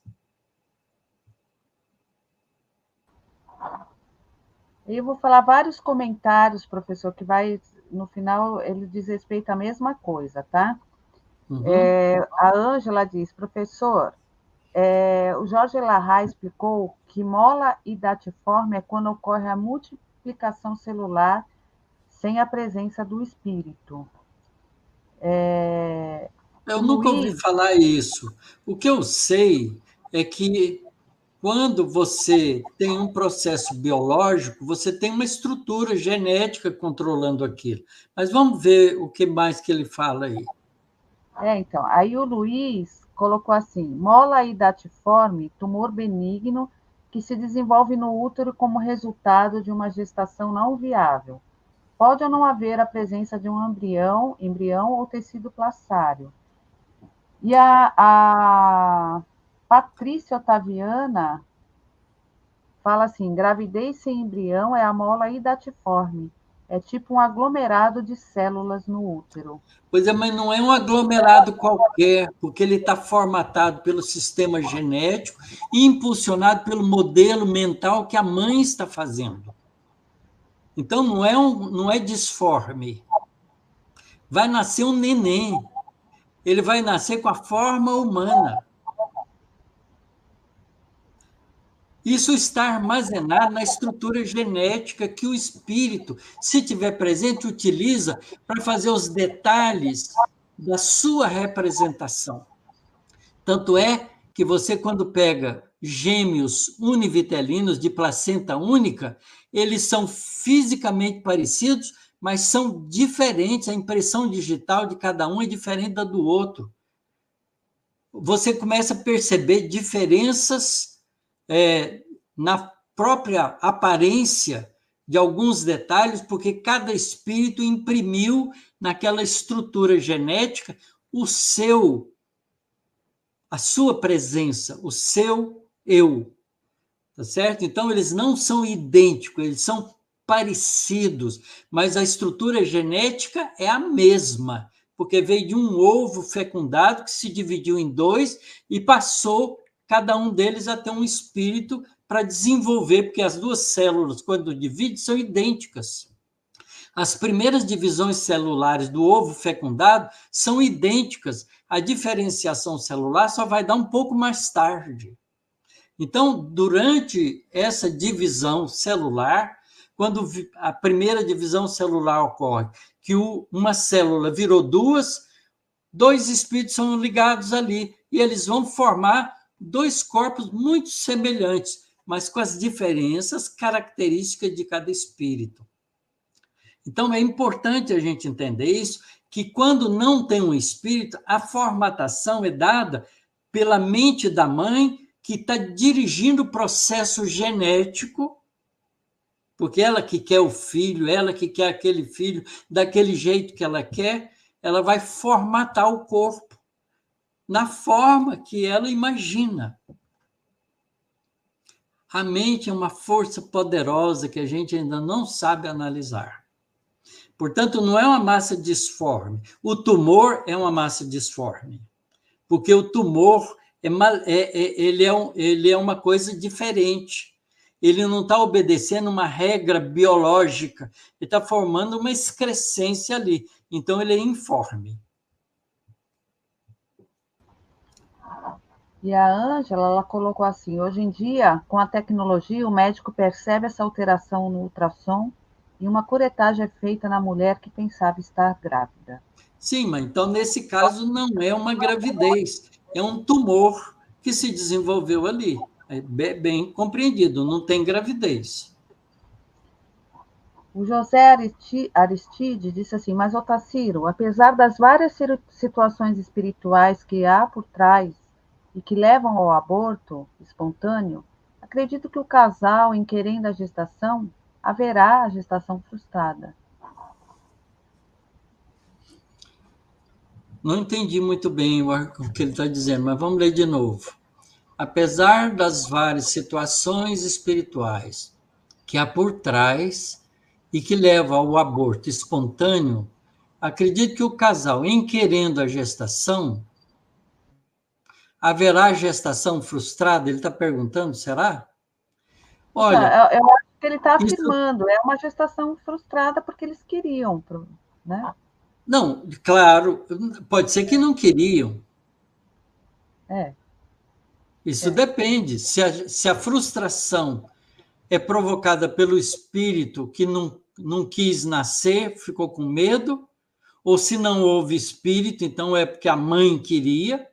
E eu vou falar vários comentários, professor, que vai, no final, ele diz respeito à mesma coisa, tá? Uhum. A Ângela diz, professor, o Jorge Larra explicou que mola hidatiforme é quando ocorre a multiplicação celular sem a presença do espírito. Eu O nunca ouvi Luiz, falar isso. O que eu sei é que quando você tem um processo biológico, você tem uma estrutura genética controlando aquilo. Mas vamos ver o que mais que ele fala aí. Então, aí o Luiz colocou assim: mola hidatiforme, tumor benigno que se desenvolve no útero como resultado de uma gestação não viável. Pode ou não haver a presença de um embrião ou tecido plaçário. E a Patrícia Otaviana fala assim: gravidez sem embrião é a mola hidatiforme. É tipo um aglomerado de células no útero. Pois é, mas não é um aglomerado qualquer, porque ele está formatado pelo sistema genético e impulsionado pelo modelo mental que a mãe está fazendo. Então, não é disforme. Vai nascer um neném. Ele vai nascer com a forma humana. Isso está armazenado na estrutura genética que o espírito, se tiver presente, utiliza para fazer os detalhes da sua representação. Tanto é que você, quando pega gêmeos univitelinos de placenta única, eles são fisicamente parecidos, mas são diferentes. A impressão digital de cada um é diferente da do outro. Você começa a perceber diferenças na própria aparência de alguns detalhes, porque cada espírito imprimiu naquela estrutura genética a sua presença, o seu eu, tá certo? Então, eles não são idênticos, eles são parecidos, mas a estrutura genética é a mesma, porque veio de um ovo fecundado que se dividiu em dois e passou cada um deles a ter um espírito para desenvolver, porque as duas células, quando dividem, são idênticas. As primeiras divisões celulares do ovo fecundado são idênticas. A diferenciação celular só vai dar um pouco mais tarde. Então, durante essa divisão celular, quando a primeira divisão celular ocorre, que uma célula virou dois espíritos são ligados ali, e eles vão formar dois corpos muito semelhantes, mas com as diferenças características de cada espírito. Então, é importante a gente entender isso, que quando não tem um espírito, a formatação é dada pela mente da mãe, que está dirigindo o processo genético, porque ela que quer o filho, ela que quer aquele filho daquele jeito que ela quer, ela vai formatar o corpo na forma que ela imagina. A mente é uma força poderosa que a gente ainda não sabe analisar. Portanto, não é uma massa disforme. O tumor é uma massa disforme, porque o tumor ele é uma coisa diferente. Ele não está obedecendo uma regra biológica, ele está formando uma excrescência ali. Então, ele é informe. E a Ângela, ela colocou assim: hoje em dia, com a tecnologia, o médico percebe essa alteração no ultrassom e uma curetagem é feita na mulher que pensava estar grávida. Sim, mas então, nesse caso, não é uma gravidez, é um tumor que se desenvolveu ali. É bem compreendido, não tem gravidez. O José Aristide disse assim: mas, Otacílio, apesar das várias situações espirituais que há por trás e que levam ao aborto espontâneo, acredito que o casal, em querendo a gestação, haverá a gestação frustrada. Não entendi muito bem o que ele está dizendo, mas vamos ler de novo. Apesar das várias situações espirituais que há por trás e que levam ao aborto espontâneo, acredito que o casal, em querendo a gestação, haverá gestação frustrada? Ele está perguntando, será? Olha, Eu acho que ele está isso. afirmando, é uma gestação frustrada porque eles queriam, né? Não, claro, pode ser que não queriam. É, Isso é. depende. Se a frustração é provocada pelo espírito que não quis nascer, ficou com medo, ou se não houve espírito, então é porque a mãe queria,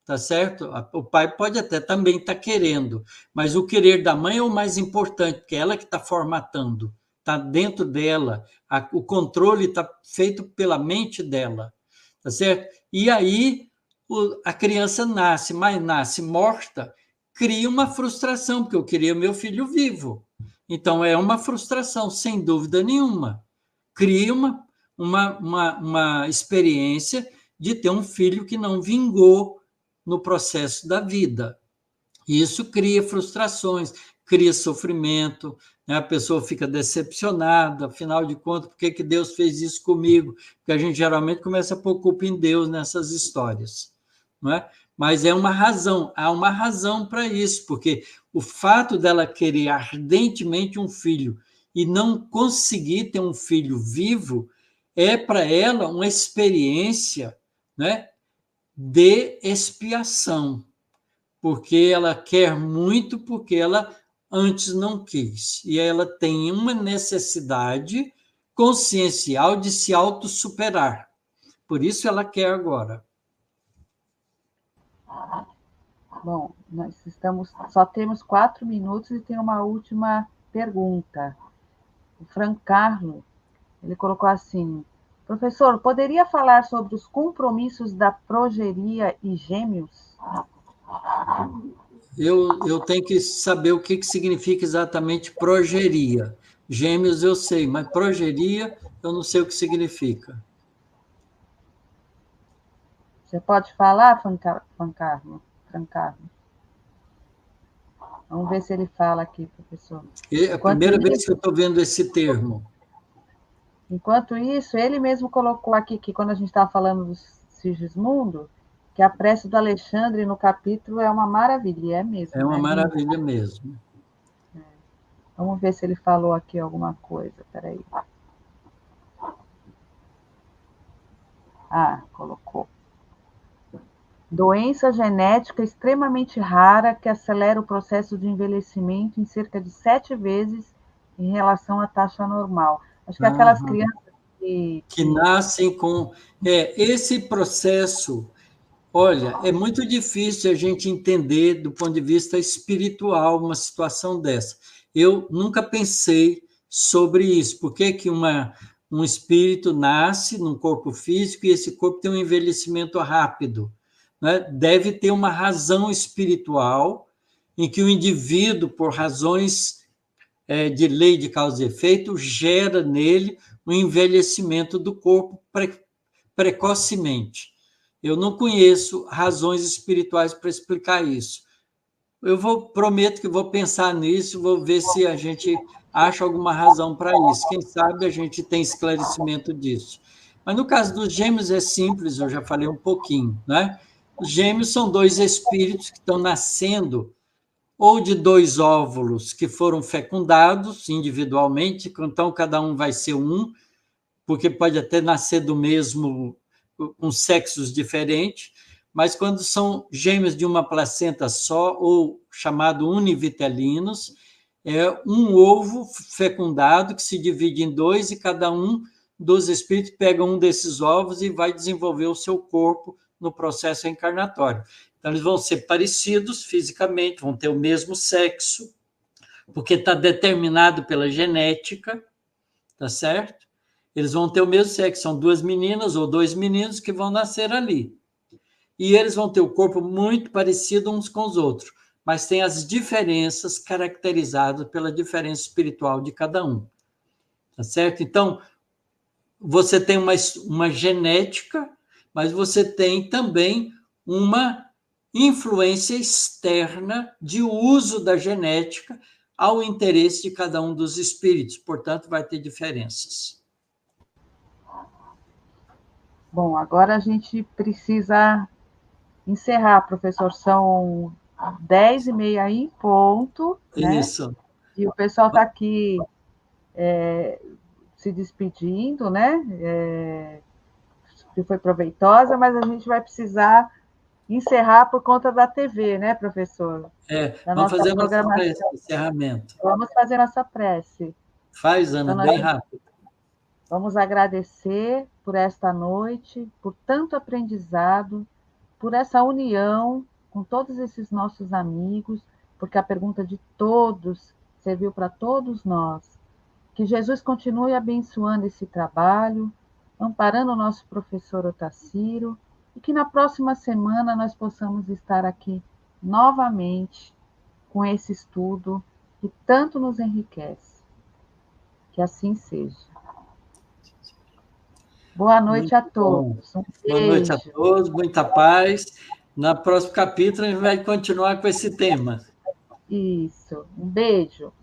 tá certo? O pai pode até também estar querendo, mas o querer da mãe é o mais importante, porque é ela que está formatando, está dentro dela, o controle está feito pela mente dela, tá certo? E aí a criança nasce, mas nasce morta, cria uma frustração, porque eu queria meu filho vivo. Então, é uma frustração, sem dúvida nenhuma. Cria uma experiência de ter um filho que não vingou no processo da vida. E isso cria frustrações, cria sofrimento, né? A pessoa fica decepcionada, afinal de contas, por que Deus fez isso comigo? Porque a gente geralmente começa a pôr culpa em Deus nessas histórias, não é? Mas é uma razão, há uma razão para isso, porque o fato dela querer ardentemente um filho e não conseguir ter um filho vivo é para ela uma experiência, né, de expiação, porque ela quer muito, porque ela antes não quis. E ela tem uma necessidade consciencial de se autossuperar. Por isso ela quer agora. Bom, só temos 4 minutos e tem uma última pergunta. O Frank Carlo, ele colocou assim: professor, poderia falar sobre os compromissos da progeria e gêmeos? Eu tenho que saber o que significa exatamente progeria. Gêmeos eu sei, mas progeria eu não sei o que significa. Você pode falar, Frank Carlo? Vamos ver se ele fala aqui, professor. É a primeira vez que eu estou vendo esse termo. Enquanto isso, ele mesmo colocou aqui que quando a gente estava falando do Sigismundo, que a prece do Alexandre no capítulo é uma maravilha, e é mesmo, É uma né? Lindo. maravilha mesmo. Vamos ver se ele falou aqui alguma coisa. Peraí. Ah, colocou. Doença genética extremamente rara que acelera o processo de envelhecimento em cerca de 7 vezes em relação à taxa normal. Acho que aquelas Aham. crianças Que nascem com esse processo. Olha, é muito difícil a gente entender do ponto de vista espiritual uma situação dessa. Eu nunca pensei sobre isso. Por que que um espírito nasce num corpo físico e esse corpo tem um envelhecimento rápido, né? Deve ter uma razão espiritual em que o indivíduo, por razões de lei de causa e efeito, gera nele um envelhecimento do corpo precocemente. Eu não conheço razões espirituais para explicar isso. Prometo que vou pensar nisso, vou ver se a gente acha alguma razão para isso. Quem sabe a gente tem esclarecimento disso. Mas no caso dos gêmeos é simples, eu já falei um pouquinho, né? Os gêmeos são dois espíritos que estão nascendo ou de dois óvulos que foram fecundados individualmente, então cada um vai ser um, porque pode até nascer do mesmo, com sexos diferentes, mas quando são gêmeos de uma placenta só, ou chamado univitelinos, é um ovo fecundado que se divide em dois e cada um dos espíritos pega um desses ovos e vai desenvolver o seu corpo no processo encarnatório. Então, eles vão ser parecidos fisicamente, vão ter o mesmo sexo, porque está determinado pela genética, tá certo? Eles vão ter o mesmo sexo, são duas meninas ou dois meninos que vão nascer ali. E eles vão ter o corpo muito parecido uns com os outros, mas tem as diferenças caracterizadas pela diferença espiritual de cada um, tá certo? Então, você tem uma genética, mas você tem também uma influência externa de uso da genética ao interesse de cada um dos espíritos, portanto, vai ter diferenças. Bom, agora a gente precisa encerrar, professor. São 10h30 aí, ponto, né? Isso. E o pessoal está aqui se despedindo, né? Que foi proveitosa, mas a gente vai precisar encerrar por conta da TV, né, professor? Da Vamos nossa fazer a nossa prece programação. de encerramento. Vamos fazer nossa prece. Faz, Ana, Então, nós bem rápido. vamos agradecer por esta noite, por tanto aprendizado, por essa união com todos esses nossos amigos, porque a pergunta de todos serviu para todos nós. Que Jesus continue abençoando esse trabalho, amparando o nosso professor Otacílio, e que na próxima semana nós possamos estar aqui novamente com esse estudo que tanto nos enriquece. Que assim seja. Boa noite a todos. Um Boa noite a beijo. todos, muita paz. No próximo capítulo, a gente vai continuar com esse tema. Isso. Um beijo.